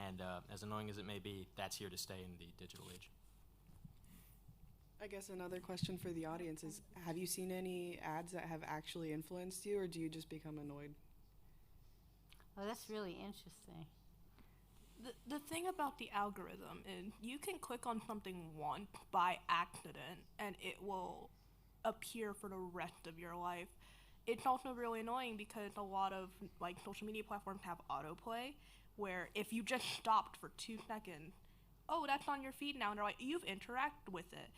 And as annoying as it may be, that's here to stay in the digital age. I guess another question for the audience is, have you seen any ads that have actually influenced you, or do you just become annoyed? Oh, that's really interesting. The thing about the algorithm is you can click on something once by accident and it will appear for the rest of your life. It's also really annoying because a lot of like social media platforms have autoplay, where if you just stopped for 2 seconds, oh, that's on your feed now, and they're like, you've interacted with it.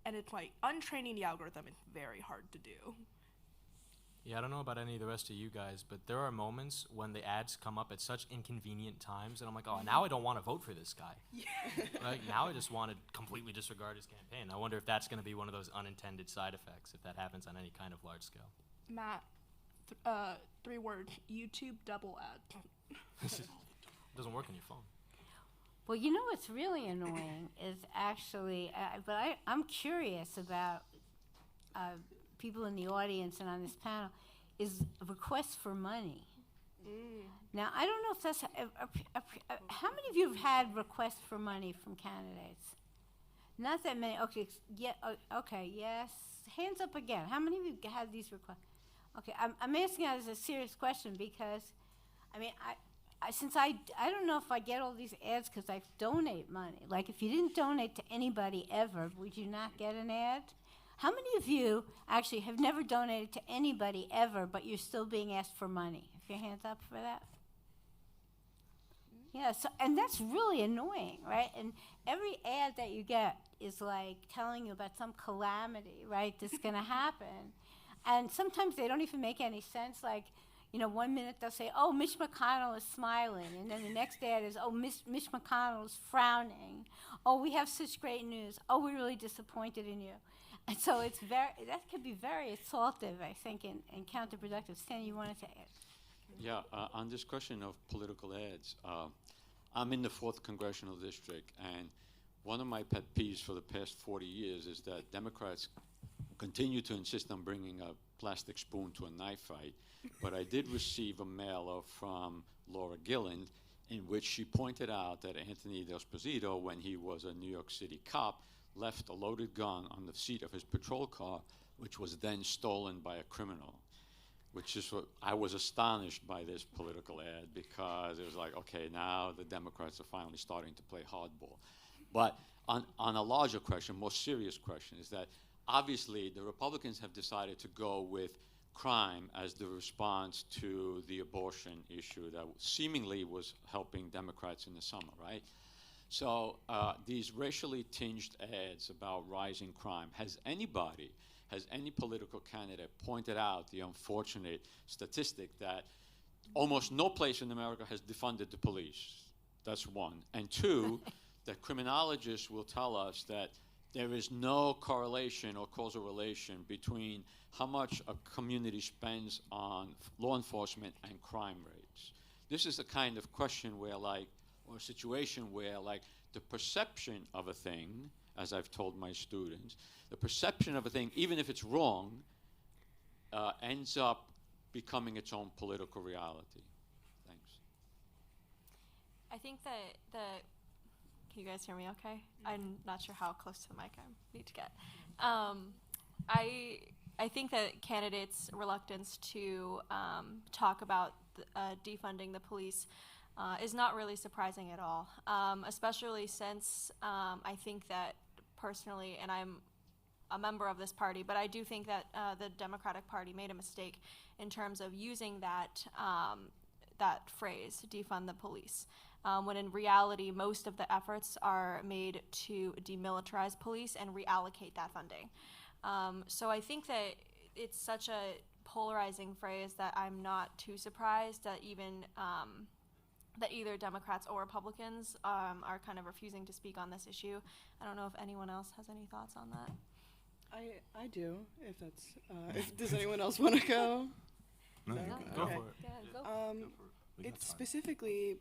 And it's like, untraining the algorithm is very hard to do. Yeah, I don't know about any of the rest of you guys, but there are moments when the ads come up at such inconvenient times, and I'm like, oh, now I don't want to vote for this guy. Yeah. Like, now I just want to completely disregard his campaign. I wonder if that's going to be one of those unintended side effects, if that happens on any kind of large scale. Matt, 3 words, YouTube double ad. It doesn't work on your phone. Well, what's really annoying is actually, I'm curious about people in the audience and on this panel, is requests for money. Now, I don't know if that's, how many of you have had requests for money from candidates? Not that many. Okay, yeah, okay, yes. Hands up again. How many of you had these requests? Okay, I'm asking that as a serious question because, since I don't know if I get all these ads because I donate money. Like, if you didn't donate to anybody ever, would you not get an ad? How many of you actually have never donated to anybody ever, but you're still being asked for money? Have your hands up for that? Yeah, so, and that's really annoying, right? And every ad that you get is like telling you about some calamity, right, that's going to happen. And sometimes they don't even make any sense. Like, 1 minute they'll say, oh, Mitch McConnell is smiling. And then the next ad is, oh, Mitch McConnell is frowning. Oh, we have such great news. Oh, we're really disappointed in you. And so that could be very assaultive, I think, and counterproductive. Stan, you wanted to add? Yeah, on this question of political ads, I'm in the 4th Congressional District, and one of my pet peeves for the past 40 years is that Democrats continue to insist on bringing a plastic spoon to a knife fight. But I did receive a mailer from Laura Gilland in which she pointed out that Anthony D'Esposito, when he was a New York City cop, left a loaded gun on the seat of his patrol car, which was then stolen by a criminal. Which is what I was astonished by this political ad, because it was like, okay, now the Democrats are finally starting to play hardball. But on a larger question, more serious question, is that obviously the Republicans have decided to go with crime as the response to the abortion issue that seemingly was helping Democrats in the summer, right? So these racially tinged ads about rising crime, has any political candidate pointed out the unfortunate statistic that almost no place in America has defunded the police? That's one. And two, that criminologists will tell us that there is no correlation or causal relation between how much a community spends on law enforcement and crime rates. This is the kind of question where, or a situation where, the perception of a thing, as I've told my students, the perception of a thing, even if it's wrong, ends up becoming its own political reality. Thanks. I think that can you guys hear me okay? I'm not sure how close to the mic I need to get. I think that candidates' reluctance to talk about defunding the police is not really surprising at all, especially since I think that personally, and I'm a member of this party, but I do think that the Democratic Party made a mistake in terms of using that phrase, defund the police. When in reality, most of the efforts are made to demilitarize police and reallocate that funding. So I think that it's such a polarizing phrase that I'm not too surprised that even that either Democrats or Republicans are kind of refusing to speak on this issue. I don't know if anyone else has any thoughts on that. I do, if that's, does anyone else want to go? No, Okay. go for it. Go for it. It's specifically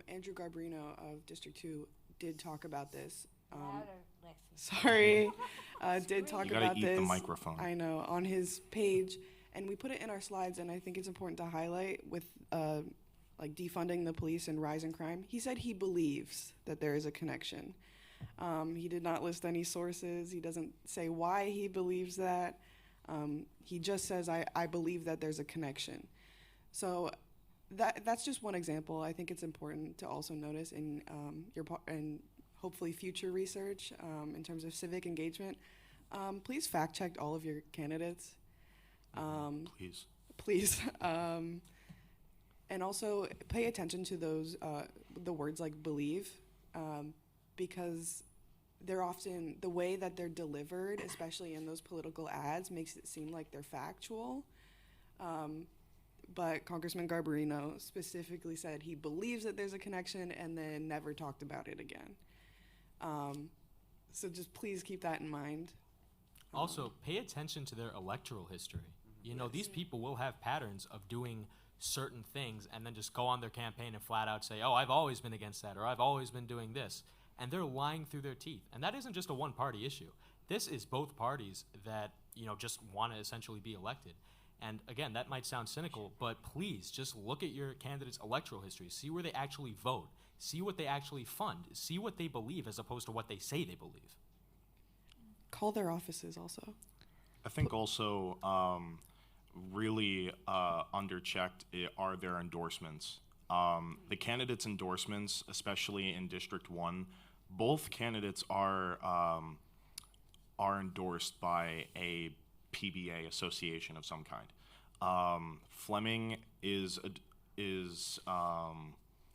Andrew Garbarino of District 2 did talk about this. Louder, Lexi. Sorry, did talk You gotta about eat this. the microphone. I know, on his page, and we put it in our slides, and I think it's important to highlight with defunding the police and rising crime. He said he believes that there is a connection. He did not list any sources. He doesn't say why he believes that. He just says, I believe that there's a connection. So that's just one example. I think it's important to also notice in and hopefully future research in terms of civic engagement. Please fact check all of your candidates. Please. And also pay attention to those the words like believe, because they're often, the way that they're delivered, especially in those political ads, makes it seem like they're factual. But Congressman Garbarino specifically said he believes that there's a connection and then never talked about it again. So just please keep that in mind. Also, pay attention to their electoral history. You know, these people will have patterns of doing certain things and then just go on their campaign and flat out say, oh, I've always been against that, or I've always been doing this. And they're lying through their teeth. And that isn't just a one-party issue. This is both parties that, just want to essentially be elected. And again, that might sound cynical, but please just look at your candidates' electoral history. See where they actually vote. See what they actually fund. See what they believe as opposed to what they say they believe. Call their offices also. I think also really underchecked are their endorsements. The candidates' endorsements, especially in District 1, both candidates are endorsed by a PBA association of some kind. Fleming is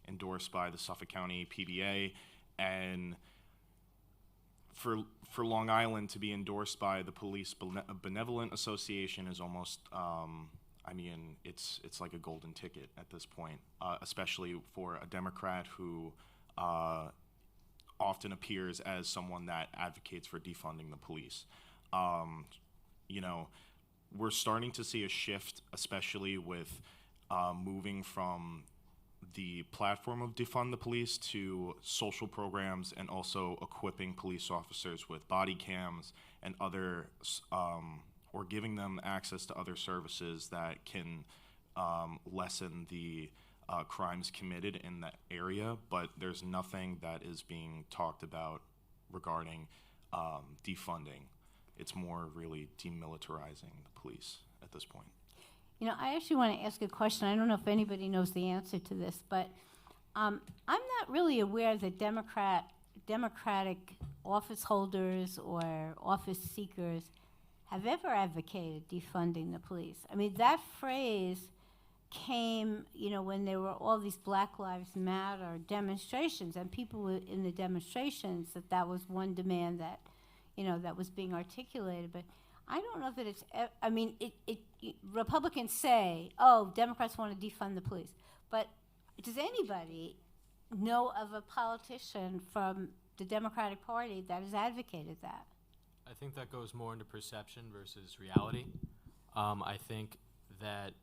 endorsed by the Suffolk County PBA, and for Long Island to be endorsed by the Police Benevolent Association is almost, it's like a golden ticket at this point, especially for a Democrat who often appears as someone that advocates for defunding the police. We're starting to see a shift, especially with moving from the platform of defund the police to social programs and also equipping police officers with body cams and other, or giving them access to other services that can lessen the crimes committed in that area. But there's nothing that is being talked about regarding defunding. It's more really demilitarizing the police at this point. I actually want to ask a question. I don't know if anybody knows the answer to this, but I'm not really aware that Democratic office holders or office seekers have ever advocated defunding the police. I mean, that phrase came, when there were all these Black Lives Matter demonstrations, and people were in the demonstrations that was one demand that, that was being articulated. But I don't know that it's, Republicans say, oh, Democrats want to defund the police. But does anybody know of a politician from the Democratic Party that has advocated that? I think that goes more into perception versus reality. I think that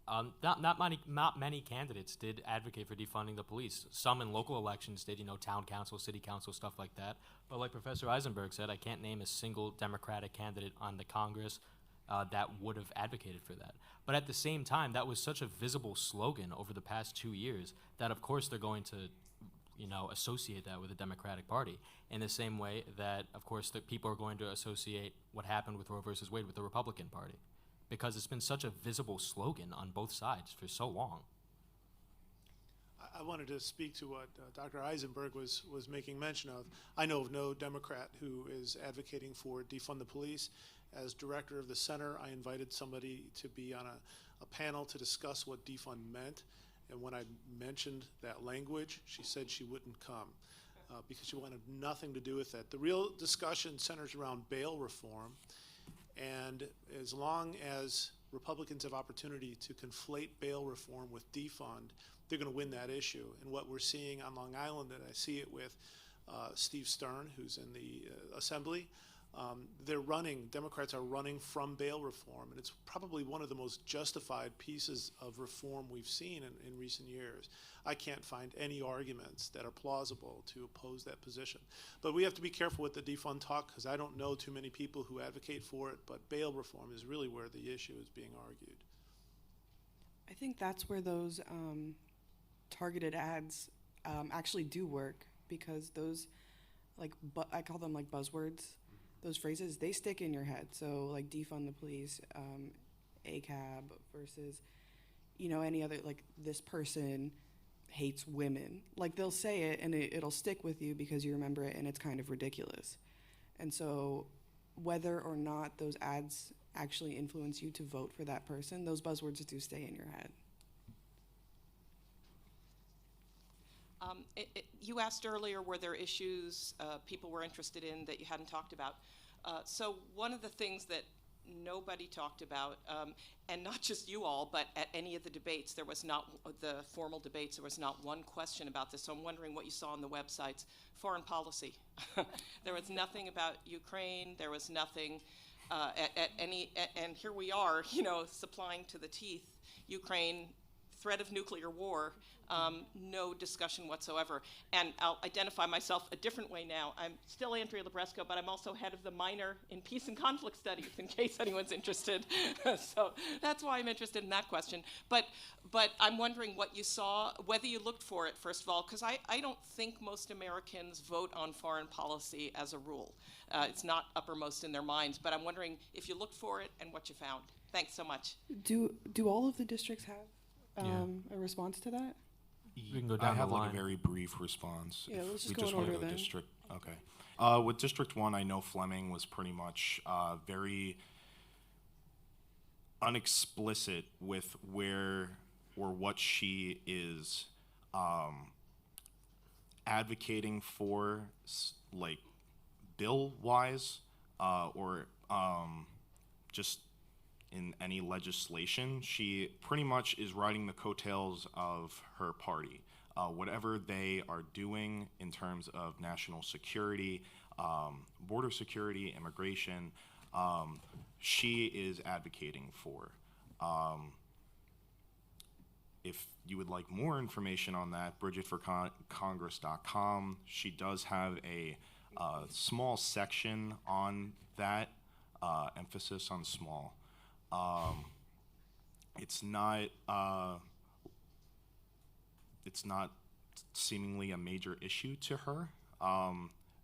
not many candidates did advocate for defunding the police. Some in local elections did, town council, city council, stuff like that. But like Professor Eisenberg said, I can't name a single Democratic candidate on the Congress that would have advocated for that. But at the same time, that was such a visible slogan over the past 2 years that, of course, they're going to associate that with the Democratic Party in the same way that, of course, that people are going to associate what happened with Roe versus Wade with the Republican Party, because it's been such a visible slogan on both sides for so long. I wanted to speak to what Dr. Eisenberg was making mention of. I know of no Democrat who is advocating for defund the police. As director of the center, I invited somebody to be on a panel to discuss what defund meant. And when I mentioned that language, she said she wouldn't come because she wanted nothing to do with it. The real discussion centers around bail reform. And as long as Republicans have opportunity to conflate bail reform with defund, they're going to win that issue. And what we're seeing on Long Island, and I see it with Steve Stern, who's in the Assembly, Democrats are running from bail reform, and it's probably one of the most justified pieces of reform we've seen in recent years. I can't find any arguments that are plausible to oppose that position. But we have to be careful with the defund talk, because I don't know too many people who advocate for it, but bail reform is really where the issue is being argued. I think that's where those targeted ads actually do work, because those, I call them like buzzwords. Those phrases, they stick in your head. So like defund the police, ACAB versus, any other, like this person hates women. Like they'll say it and it'll stick with you because you remember it and it's kind of ridiculous. And so whether or not those ads actually influence you to vote for that person, those buzzwords do stay in your head. You asked earlier, were there issues people were interested in that you hadn't talked about? So one of the things that nobody talked about, and not just you all, but at any of the debates, there was not, the formal debates, there was not one question about this. So I'm wondering what you saw on the websites. Foreign policy. There was nothing about Ukraine. There was nothing at any, and here we are, supplying to the teeth Ukraine threat of nuclear war, no discussion whatsoever. And I'll identify myself a different way now. I'm still Andrea Labresco, but I'm also head of the minor in Peace and Conflict Studies, in case anyone's interested. So that's why I'm interested in that question. But I'm wondering what you saw, whether you looked for it, first of all, because I don't think most Americans vote on foreign policy as a rule. It's not uppermost in their minds, but I'm wondering if you looked for it and what you found. Thanks so much. Do all of the districts have a response to that? We can go down I have the line. like a very brief response. Yeah, let's just we go just in want to order go then. district. Okay. With District 1, I know Fleming was pretty much very unexplicit with where or what she is advocating for, like bill-wise, or just in any legislation. She pretty much is riding the coattails of her party. Whatever they are doing in terms of national security, border security, immigration, she is advocating for. If you would like more information on that, BridgetForCongress.com. She does have a small section on that, emphasis on small. It's not seemingly a major issue to her.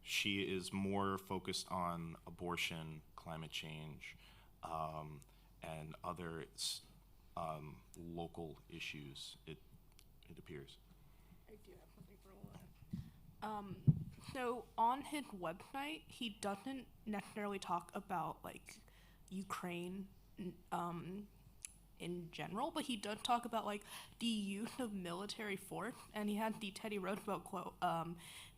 She is more focused on abortion, climate change, and other local issues, it appears. I do have something for all that. So on his website, he doesn't necessarily talk about like Ukraine in general, but he does talk about like the use of military force, and he had the Teddy Roosevelt quote,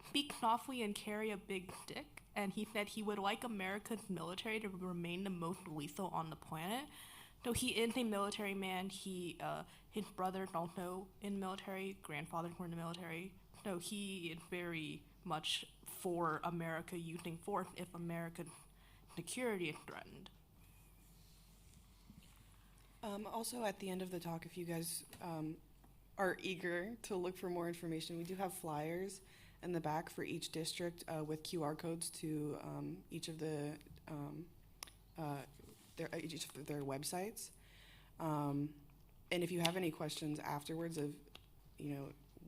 "Speak softly and carry a big stick," and he said he would like America's military to remain the most lethal on the planet. So he is a military man. His brother's also in the military, grandfathers were in the military, so he is very much for America using force if America's security is threatened. Also, at the end of the talk, if you guys are eager to look for more information, we do have flyers in the back for each district with QR codes to each of their websites. And if you have any questions afterwards of,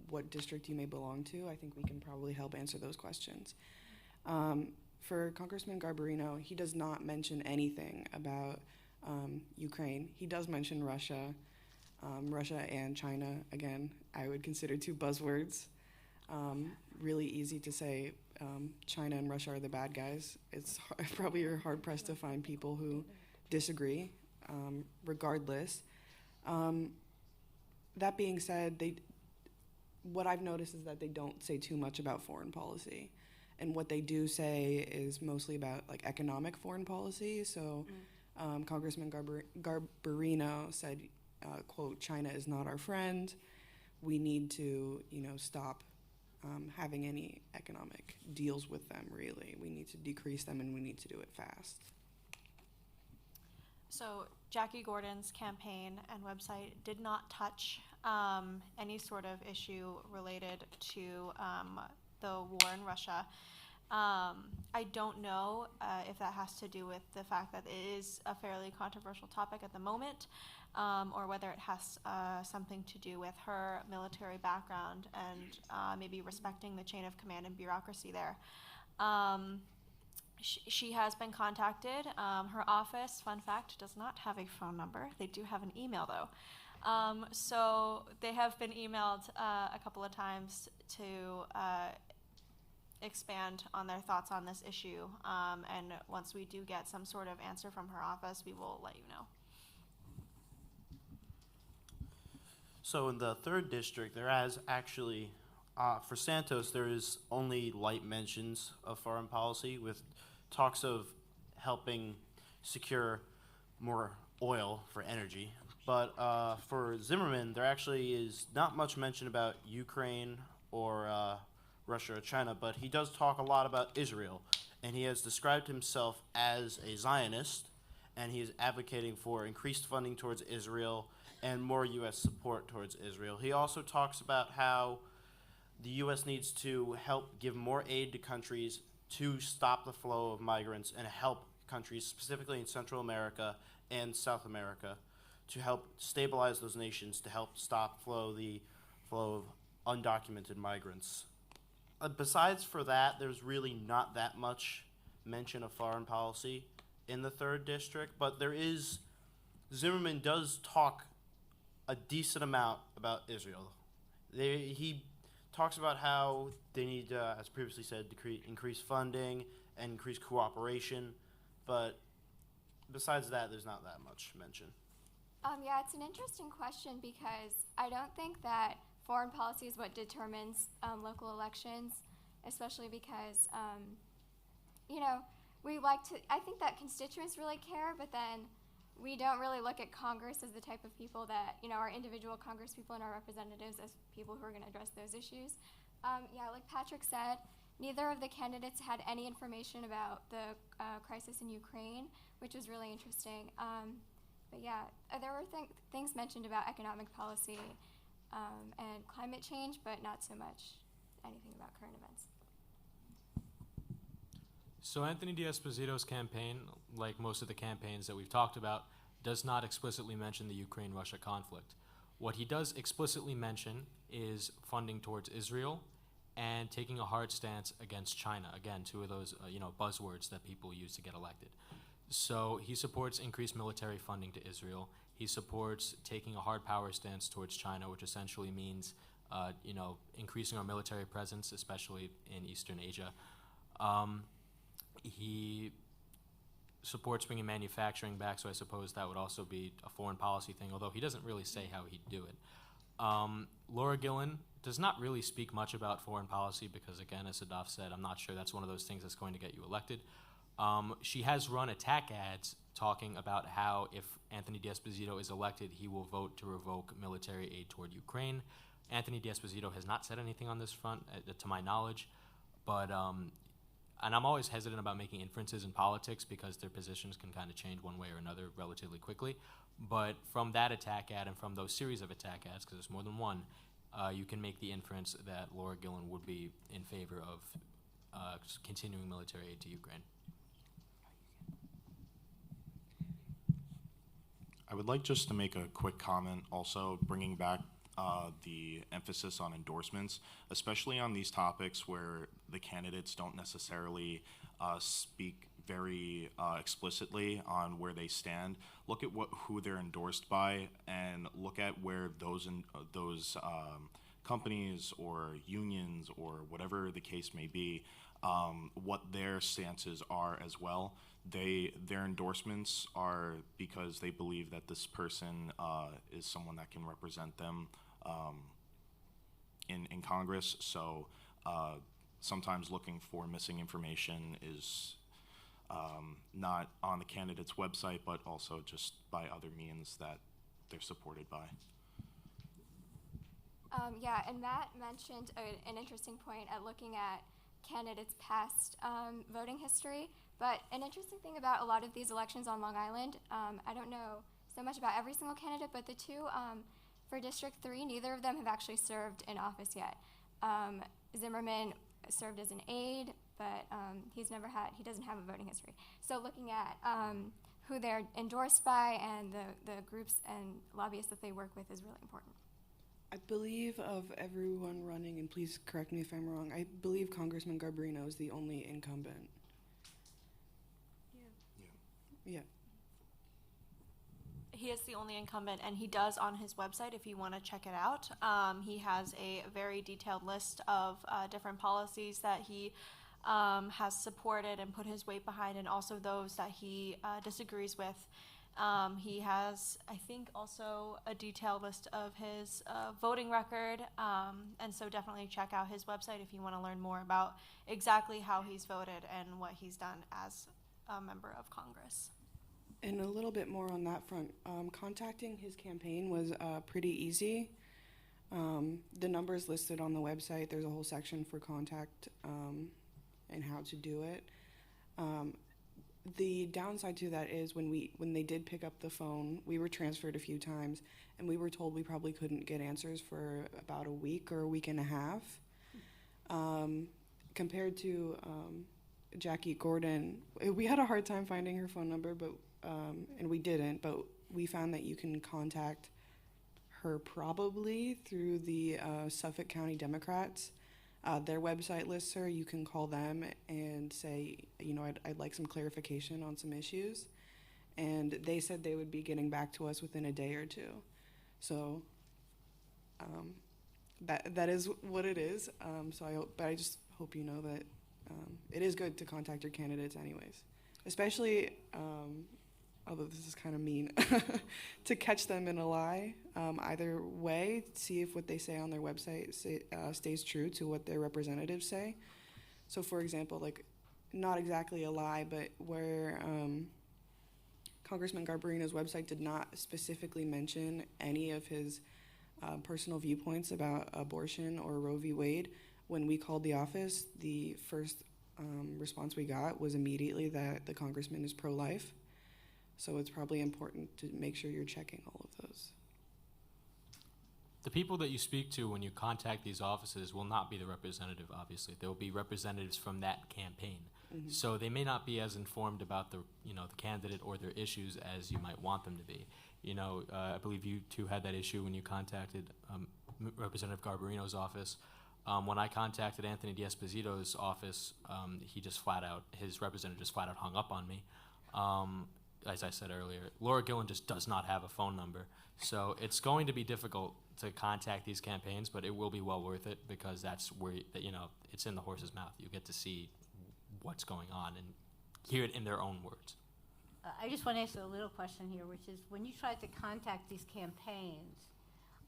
what district you may belong to, I think we can probably help answer those questions. For Congressman Garbarino, he does not mention anything about Ukraine. He does mention Russia. Russia and China, again, I would consider two buzzwords. Really easy to say China and Russia are the bad guys. It's probably you're hard-pressed to find people who disagree, regardless. That being said, what I've noticed is that they don't say too much about foreign policy. And what they do say is mostly about like economic foreign policy. So Congressman Garbarino said, quote, "China is not our friend. We need to, stop having any economic deals with them, really. We need to decrease them and we need to do it fast." So Jackie Gordon's campaign and website did not touch any sort of issue related to the war in Russia. I don't know if that has to do with the fact that it is a fairly controversial topic at the moment, or whether it has something to do with her military background and maybe respecting the chain of command and bureaucracy there. She has been contacted. Her office, fun fact, does not have a phone number. They do have an email, though. So they have been emailed a couple of times to expand on their thoughts on this issue. And once we do get some sort of answer from her office, we will let you know. So in the 3rd district, there has actually, for Santos, there is only light mentions of foreign policy with talks of helping secure more oil for energy. But for Zimmerman, there actually is not much mention about Ukraine or Russia or China, but he does talk a lot about Israel. And he has described himself as a Zionist, and he is advocating for increased funding towards Israel and more U.S. support towards Israel. He also talks about how the U.S. needs to help give more aid to countries to stop the flow of migrants and help countries, specifically in Central America and South America, to help stabilize those nations, to help stop the flow of undocumented migrants. Besides for that, there's really not that much mention of foreign policy in the 3rd District, but Zimmerman does talk a decent amount about Israel. He talks about how they need to, as previously said, increase funding and increase cooperation, but besides that, there's not that much mention. Yeah, it's an interesting question because I don't think that foreign policy is what determines local elections, especially because, I think that constituents really care, but then we don't really look at Congress as the type of people that, our individual Congress people and our representatives as people who are going to address those issues. Like Patrick said, neither of the candidates had any information about the crisis in Ukraine, which was really interesting. There were things mentioned about economic policy and climate change, but not so much anything about current events. So Anthony D'Esposito's campaign, like most of the campaigns that we've talked about, does not explicitly mention the Ukraine-Russia conflict. What he does explicitly mention is funding towards Israel and taking a hard stance against China. Again, two of those buzzwords that people use to get elected. So he supports increased military funding to Israel. He supports taking a hard power stance towards China, which essentially means increasing our military presence, especially in Eastern Asia. He supports bringing manufacturing back, so I suppose that would also be a foreign policy thing, although he doesn't really say how he'd do it. Laura Gillen does not really speak much about foreign policy because, again, as Sadaf said, I'm not sure that's one of those things that's going to get you elected. She has run attack ads talking about how if Anthony D'Esposito is elected, he will vote to revoke military aid toward Ukraine. Anthony D'Esposito has not said anything on this front, to my knowledge, but and I'm always hesitant about making inferences in politics because their positions can kind of change one way or another relatively quickly. But from that attack ad and from those series of attack ads, because there's more than one, you can make the inference that Laura Gillen would be in favor of continuing military aid to Ukraine. I would like just to make a quick comment also, bringing back the emphasis on endorsements, especially on these topics where the candidates don't necessarily speak very explicitly on where they stand. Look at who they're endorsed by, and look at where those companies or unions or whatever the case may be, what their stances are as well. Their endorsements are because they believe that this person is someone that can represent them in Congress. So sometimes looking for missing information is not on the candidate's website, but also just by other means that they're supported by. And Matt mentioned an interesting point at looking at candidates' past voting history. But an interesting thing about a lot of these elections on Long Island, I don't know so much about every single candidate, but the two for District 3, neither of them have actually served in office yet. Zimmerman served as an aide, but he doesn't have a voting history. So looking at who they're endorsed by and the groups and lobbyists that they work with is really important. I believe of everyone running, and please correct me if I'm wrong, I believe Congressman Garbarino is the only incumbent. Yeah. He is the only incumbent, and he does on his website, if you want to check it out. He has a very detailed list of different policies that he has supported and put his weight behind, and also those that he disagrees with. He has, I think, also a detailed list of his voting record, and so definitely check out his website if you want to learn more about exactly how he's voted and what he's done as a member of Congress. And a little bit more on that front, contacting his campaign was pretty easy. The numbers listed on the website, there's a whole section for contact and how to do it. the downside to that is when they did pick up the phone, we were transferred a few times, and we were told we probably couldn't get answers for about a week or a week and a half. Compared to Jackie Gordon, we had a hard time finding her phone number, but and we didn't, but we found that you can contact her probably through the Suffolk County Democrats. Their website lists her. You can call them and say, I'd like some clarification on some issues. And they said they would be getting back to us within a day or two. So that is what it is. But I just hope you know that it is good to contact your candidates anyways. Especially, although this is kind of mean, to catch them in a lie. Either way, see if what they say on their website stays true to what their representatives say. So, for example, like, not exactly a lie, but where Congressman Garbarino's website did not specifically mention any of his personal viewpoints about abortion or Roe v. Wade, when we called the office, the first response we got was immediately that the congressman is pro-life. So it's probably important to make sure you're checking all of those. The people that you speak to when you contact these offices will not be the representative, obviously. There will be representatives from that campaign. Mm-hmm. So they may not be as informed about the candidate or their issues as you might want them to be. I believe you two had that issue when you contacted Representative Garbarino's office. When I contacted Anthony D'Esposito's office, his representative just flat out hung up on me. As I said earlier, Laura Gillen just does not have a phone number. So it's going to be difficult to contact these campaigns, but it will be well worth it because that's where, it's in the horse's mouth. You get to see what's going on and hear it in their own words. I just want to ask a little question here, which is when you try to contact these campaigns,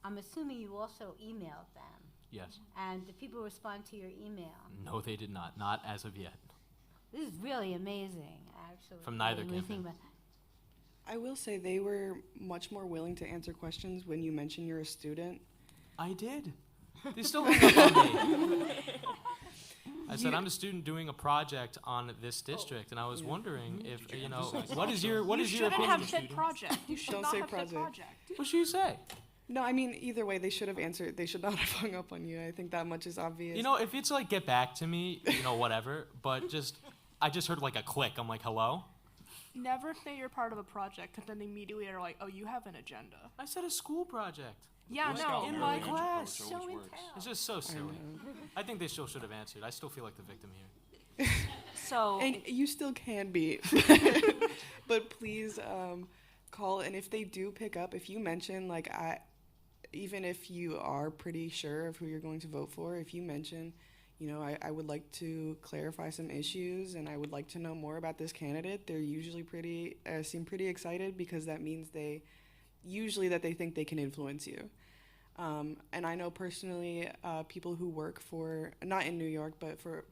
I'm assuming you also emailed them. Yes. And did people respond to your email? No, they did not. Not as of yet. This is really amazing, actually. From neither campaign. I will say they were much more willing to answer questions when you mentioned you're a student. I did. They still hung up on me. I said, I'm a student doing a project on this district, and I was wondering if, what is your opinion? You shouldn't have said project. You should not have said project. What should you say? No, I mean, either way, they should have answered. They should not have hung up on you. I think that much is obvious. If it's like, get back to me, whatever, but I just heard like a click. I'm like, hello? Never say you're part of a project and then immediately are like, oh, you have an agenda. I said a school project. Yeah, no, in my class. It's just so silly. I think they still should have answered. I still feel like the victim here. And you still can be. But please call, and if they do pick up, if you mention, even if you are pretty sure of who you're going to vote for, if you mention, I would like to clarify some issues and I would like to know more about this candidate, they're usually seem pretty excited because that means they think they can influence you. And I know personally people who work for, not in New York, but for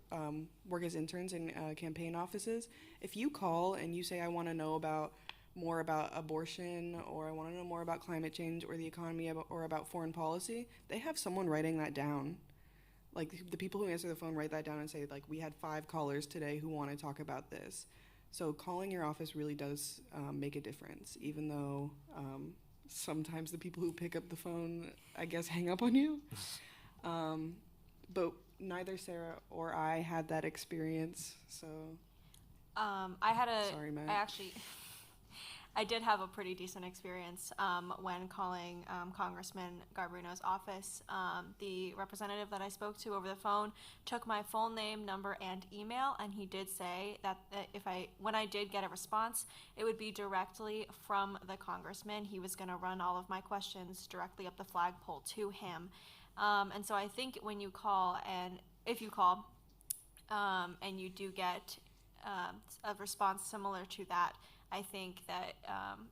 work as interns in campaign offices. If you call and you say, I want to know more about abortion, or I want to know more about climate change or the economy or about foreign policy, they have someone writing that down. Like, the people who answer the phone write that down and say, we had 5 callers today who want to talk about this. So calling your office really does make a difference, even though sometimes the people who pick up the phone, I guess, hang up on you. But neither Sarah or I had that experience, so. Sorry, Matt. I did have a pretty decent experience when calling Congressman Garbarino's office. The representative that I spoke to over the phone took my full name, number, and email, and he did say that when I did get a response, it would be directly from the congressman. He was going to run all of my questions directly up the flagpole to him. And so I think when you call, and if you call, and you do get a response similar to that, I think that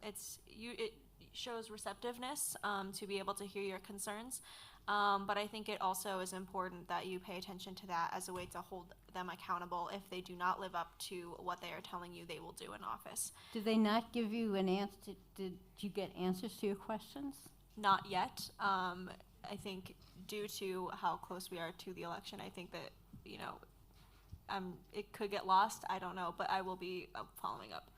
it shows receptiveness to be able to hear your concerns, but I think it also is important that you pay attention to that as a way to hold them accountable if they do not live up to what they are telling you they will do in office. Did they not give you an answer? Did you get answers to your questions? Not yet. I think due to how close we are to the election, I think that, it could get lost. I don't know, but I will be following up.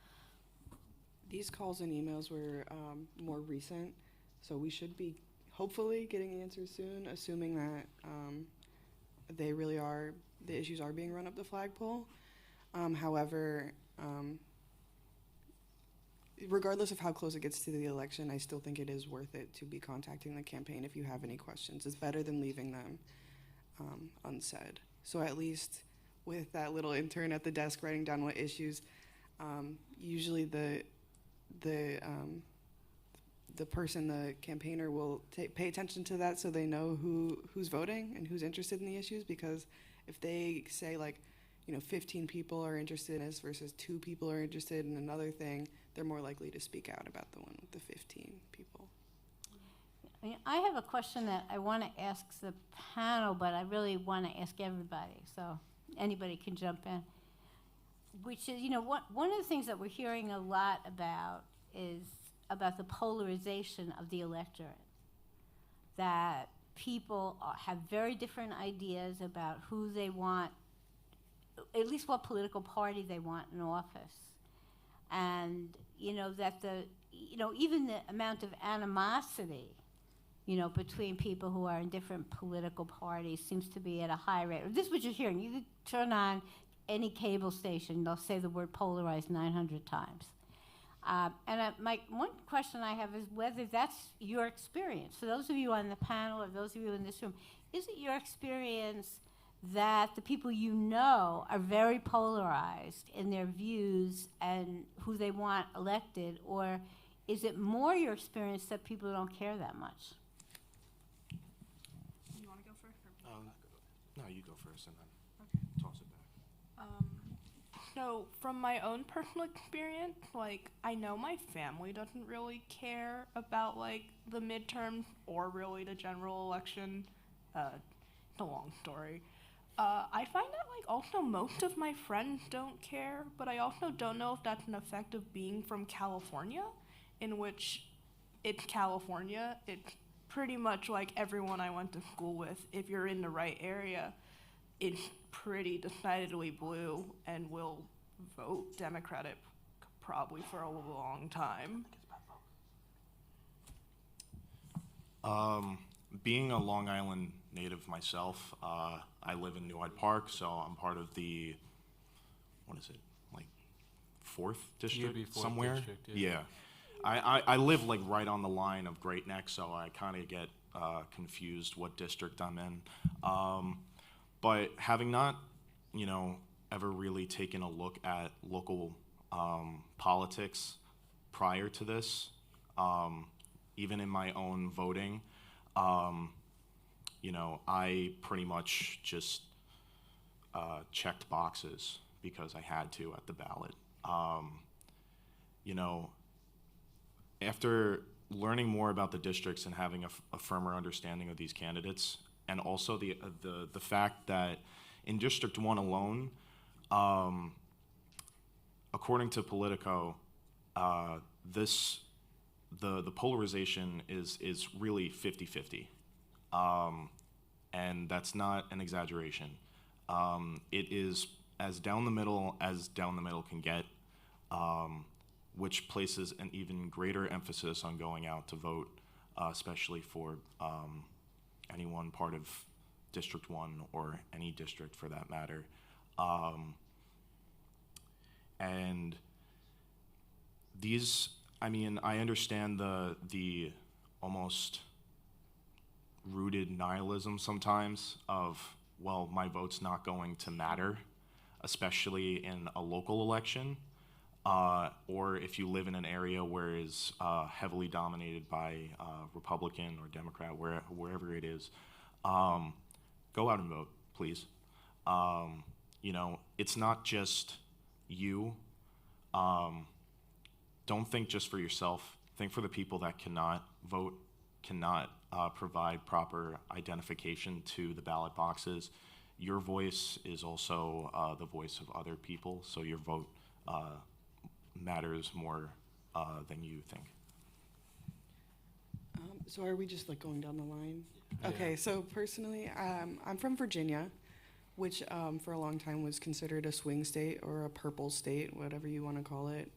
These calls and emails were more recent, so we should be hopefully getting answers soon, assuming that they really are, the issues are being run up the flagpole. However, regardless of how close it gets to the election, I still think it is worth it to be contacting the campaign if you have any questions. It's better than leaving them unsaid. So at least with that little intern at the desk writing down what issues, usually the person, the campaigner, will pay attention to that so they know who's voting and who's interested in the issues, because if they say 15 people are interested in this versus 2 people are interested in another thing, they're more likely to speak out about the one with the 15 people. I have a question that I want to ask the panel, but I really want to ask everybody, so anybody can jump in. Which is, one of the things that we're hearing a lot about is about the polarization of the electorate. That people have very different ideas about who they want, at least what political party they want in office. And, that even the amount of animosity, between people who are in different political parties seems to be at a high rate. This is what you're hearing. You could turn on any cable station, they'll say the word polarized 900 times. My one question I have is whether that's your experience. For those of you on the panel or those of you in this room, is it your experience that the people you know are very polarized in their views and who they want elected, or is it more your experience that people don't care that much? You want to go first? No, you go first and then toss it back. So from my own personal experience, I know my family doesn't really care about the midterm or really the general election. It's a long story. I find that also most of my friends don't care, but I also don't know if that's an effect of being from California, in which it's California. It's pretty much like everyone I went to school with. If you're in the right area, it's pretty decidedly blue and will vote Democratic probably for a long time. Being a Long Island native myself, I live in New Hyde Park, so I'm part of the, 4th district somewhere? District, yeah. I live right on the line of Great Neck, so I kind of get confused what district I'm in. But having not, ever really taken a look at local politics prior to this, even in my own voting, I pretty much just checked boxes because I had to at the ballot. After learning more about the districts and having a firmer understanding of these candidates, and also the fact that in District 1 alone, according to Politico, the polarization is really 50-50. And that's not an exaggeration. It is as down the middle can get, which places an even greater emphasis on going out to vote, especially for anyone part of District 1 or any district for that matter. And these, I understand the almost rooted nihilism sometimes of, well, my vote's not going to matter, especially in a local election, or if you live in an area where it's heavily dominated by Republican or Democrat, wherever it is. Go out and vote, please. It's not just you. Don't think just for yourself. Think for the people that cannot vote, cannot provide proper identification to the ballot boxes. Your voice is also the voice of other people, so your vote matters more than you think. So are we just going down the line? Yeah. Okay, so personally, I'm from Virginia. which for a long time was considered a swing state or a purple state, whatever you want to call it.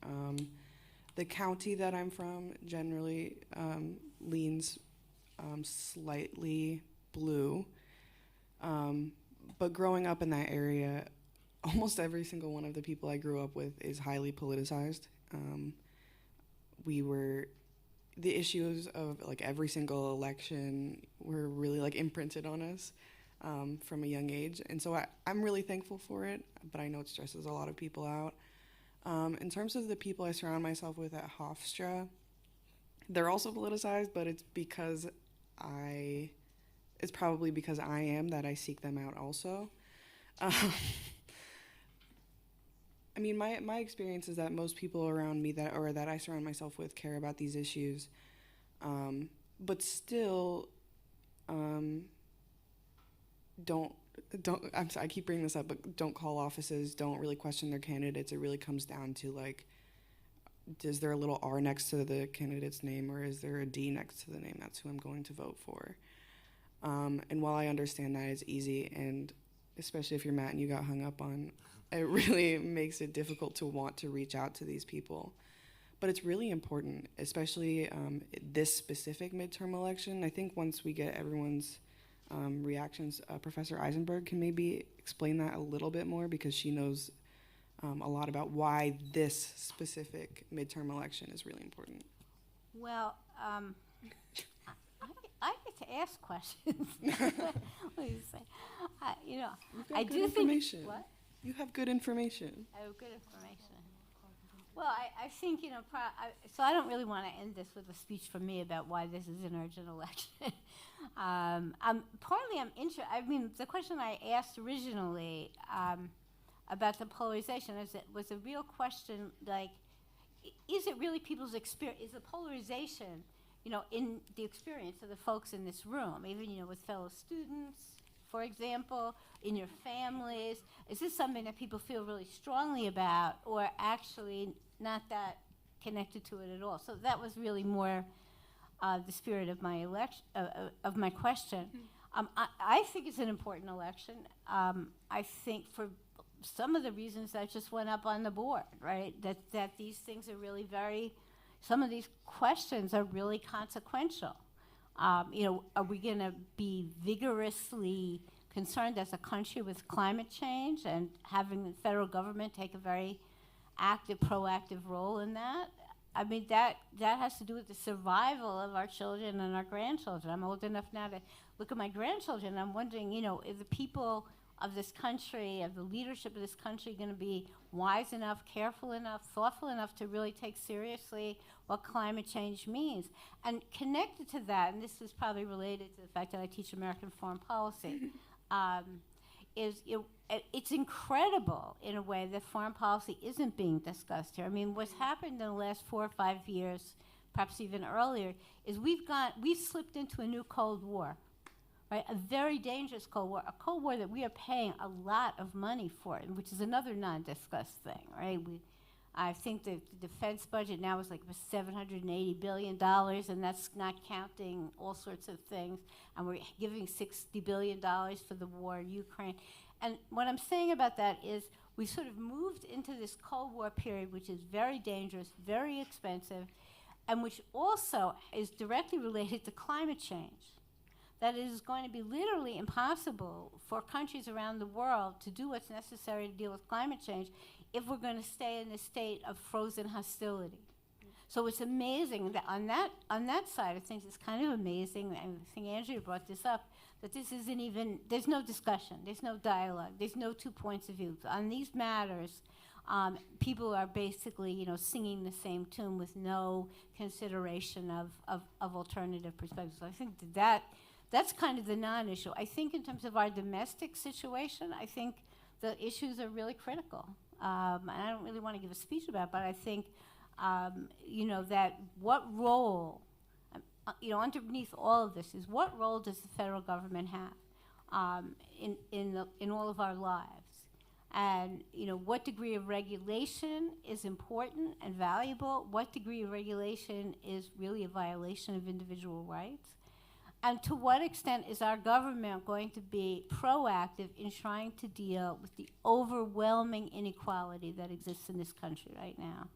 The county that I'm from generally leans slightly blue. But growing up in that area, almost every single one of the people I grew up with is highly politicized. The issues of like every single election were really like imprinted on us from a young age. And so I'm really thankful for it, but I know it stresses a lot of people out. In terms of the people I surround myself with at Hofstra, they're also politicized, but it's probably because I am that I seek them out also. I mean, my experience is that most people around me that I surround myself with care about these issues, but still don't. I'm sorry, I keep bringing this up, but don't call offices. Don't really question their candidates. It really comes down to like, is there a little R next to the candidate's name, or is there a D next to the name? That's who I'm going to vote for. And while I understand that it's easy, and especially if you're Matt and you got hung up on, it really makes it difficult to want to reach out to these people. But it's really important, especially this specific midterm election. I think once we get everyone's reactions, Professor Eisenberg can maybe explain that a little bit more, because she knows a lot about why this specific midterm election is really important. Well, I get to ask questions. What do you say? I do think. What? You have good information. I have good information. Well, I think, so I don't really want to end this with a speech from me about why this is an urgent election. The question I asked originally about the polarization was a real question, like, is it really people's experience? Is the polarization, in the experience of the folks in this room, even, with fellow students, for example, in your families? Is this something that people feel really strongly about, or actually not that connected to it at all? So that was really more the spirit of my of my question. I think it's an important election. I think for some of the reasons that just went up on the board, right? That these things are really some of these questions are really consequential. Are we going to be vigorously concerned as a country with climate change and having the federal government take a very active, proactive role in that? I mean, that has to do with the survival of our children and our grandchildren. I'm old enough now to look at my grandchildren. I'm wondering, if the people of this country, of the leadership of this country, going to be wise enough, careful enough, thoughtful enough to really take seriously what climate change means. And connected to that, and this is probably related to the fact that I teach American foreign policy, it's incredible in a way that foreign policy isn't being discussed here. I mean, what's happened in the last 4 or 5 years, perhaps even earlier, is we've slipped into a new Cold War, right? A very dangerous Cold War, a Cold War that we are paying a lot of money for, which is another non-discussed thing, right? I think the defense budget now is like $780 billion, and that's not counting all sorts of things. And we're giving $60 billion for the war in Ukraine. And what I'm saying about that is we sort of moved into this Cold War period, which is very dangerous, very expensive, and which also is directly related to climate change. That it is going to be literally impossible for countries around the world to do what's necessary to deal with climate change if we're going to stay in a state of frozen hostility. So it's amazing that on that side of things, it's kind of amazing, and I think Andrea brought this up, that this isn't even, there's no discussion, there's no dialogue, there's no 2 points of view. On these matters, people are basically, singing the same tune with no consideration of alternative perspectives. So I think that's kind of the non-issue. I think in terms of our domestic situation, I think the issues are really critical. And I don't really want to give a speech about it, but I think, that what role, underneath all of this is what role does the federal government have in all of our lives? And, what degree of regulation is important and valuable? What degree of regulation is really a violation of individual rights? And to what extent is our government going to be proactive in trying to deal with the overwhelming inequality that exists in this country right now?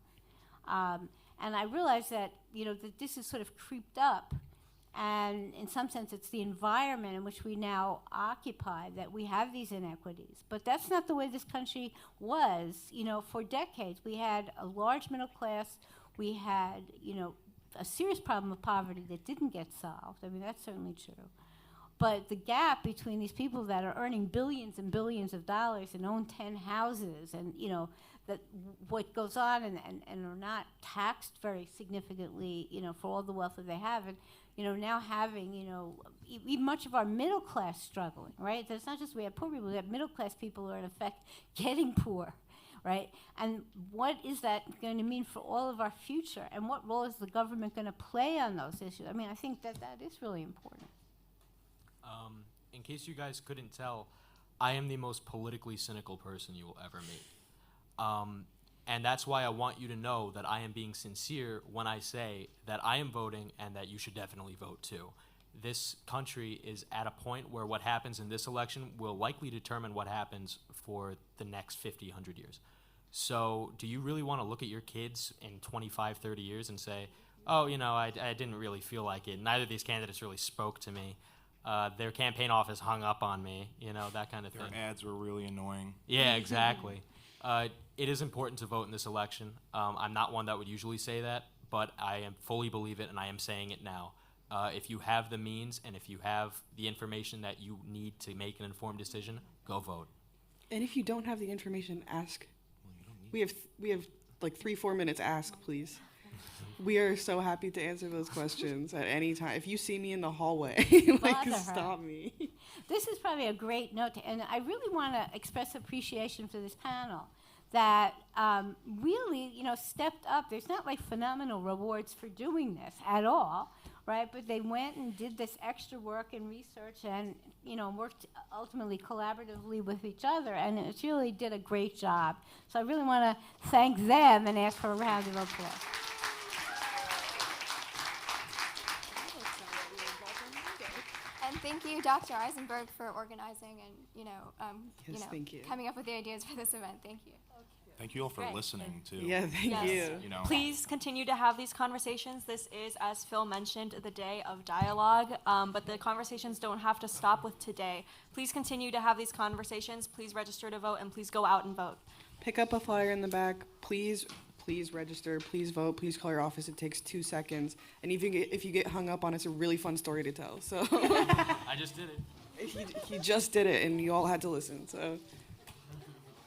And I realize that, that this is sort of creeped up, and in some sense it's the environment in which we now occupy that we have these inequities. But that's not the way this country was, for decades. We had a large middle class, we had, a serious problem of poverty that didn't get solved. I mean, that's certainly true. But the gap between these people that are earning billions and billions of dollars and own 10 houses and, that what goes on and are not taxed very significantly, for all the wealth that they have, and, now having, even much of our middle class struggling, right? It's not just we have poor people, we have middle class people who are in effect getting poor, right? And what is that going to mean for all of our future? And what role is the government going to play on those issues? I mean, I think that is really important. In case you guys couldn't tell, I am the most politically cynical person you will ever meet. And that's why I want you to know that I am being sincere when I say that I am voting and that you should definitely vote too. This country is at a point where what happens in this election will likely determine what happens for the next 50, 100 years. So do you really want to look at your kids in 25, 30 years and say, oh, I didn't really feel like it. Neither of these candidates really spoke to me. Their campaign office hung up on me, that kind of thing. Their ads were really annoying. Yeah, exactly. It is important to vote in this election. I'm not one that would usually say that, but I am fully believe it, and I am saying it now. If you have the means and if you have the information that you need to make an informed decision, go vote. And if you don't have the information, ask. We have like 3-4 minutes. Ask, please. We are so happy to answer those questions at any time. If you see me in the hallway, stop me. This is probably a great note, and I really want to express appreciation for this panel that really, stepped up. There's not like phenomenal rewards for doing this at all, right? But they went and did this extra work and research and, worked ultimately collaboratively with each other, and it really did a great job. So I really want to thank them and ask for a round of applause. And thank you, Dr. Eisenberg, for organizing and, thank you. coming up with the ideas for this event. Thank you. Thank you all for Great. listening, too. Yeah, thank you. Please continue to have these conversations. This is, as Phil mentioned, the day of dialogue, but the conversations don't have to stop with today. Please continue to have these conversations. Please register to vote, and please go out and vote. Pick up a flyer in the back. Please register. Please vote. Please call your office. It takes 2 seconds. And if you get hung up on, it's a really fun story to tell. So I just did it. he just did it, and you all had to listen. So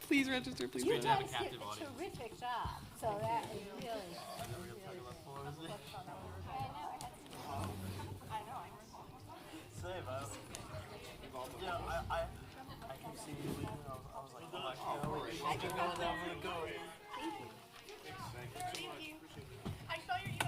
please register. Please You register. guys did a terrific job. So that is really. I can see you leaving. I was like, oh my God. Thank you.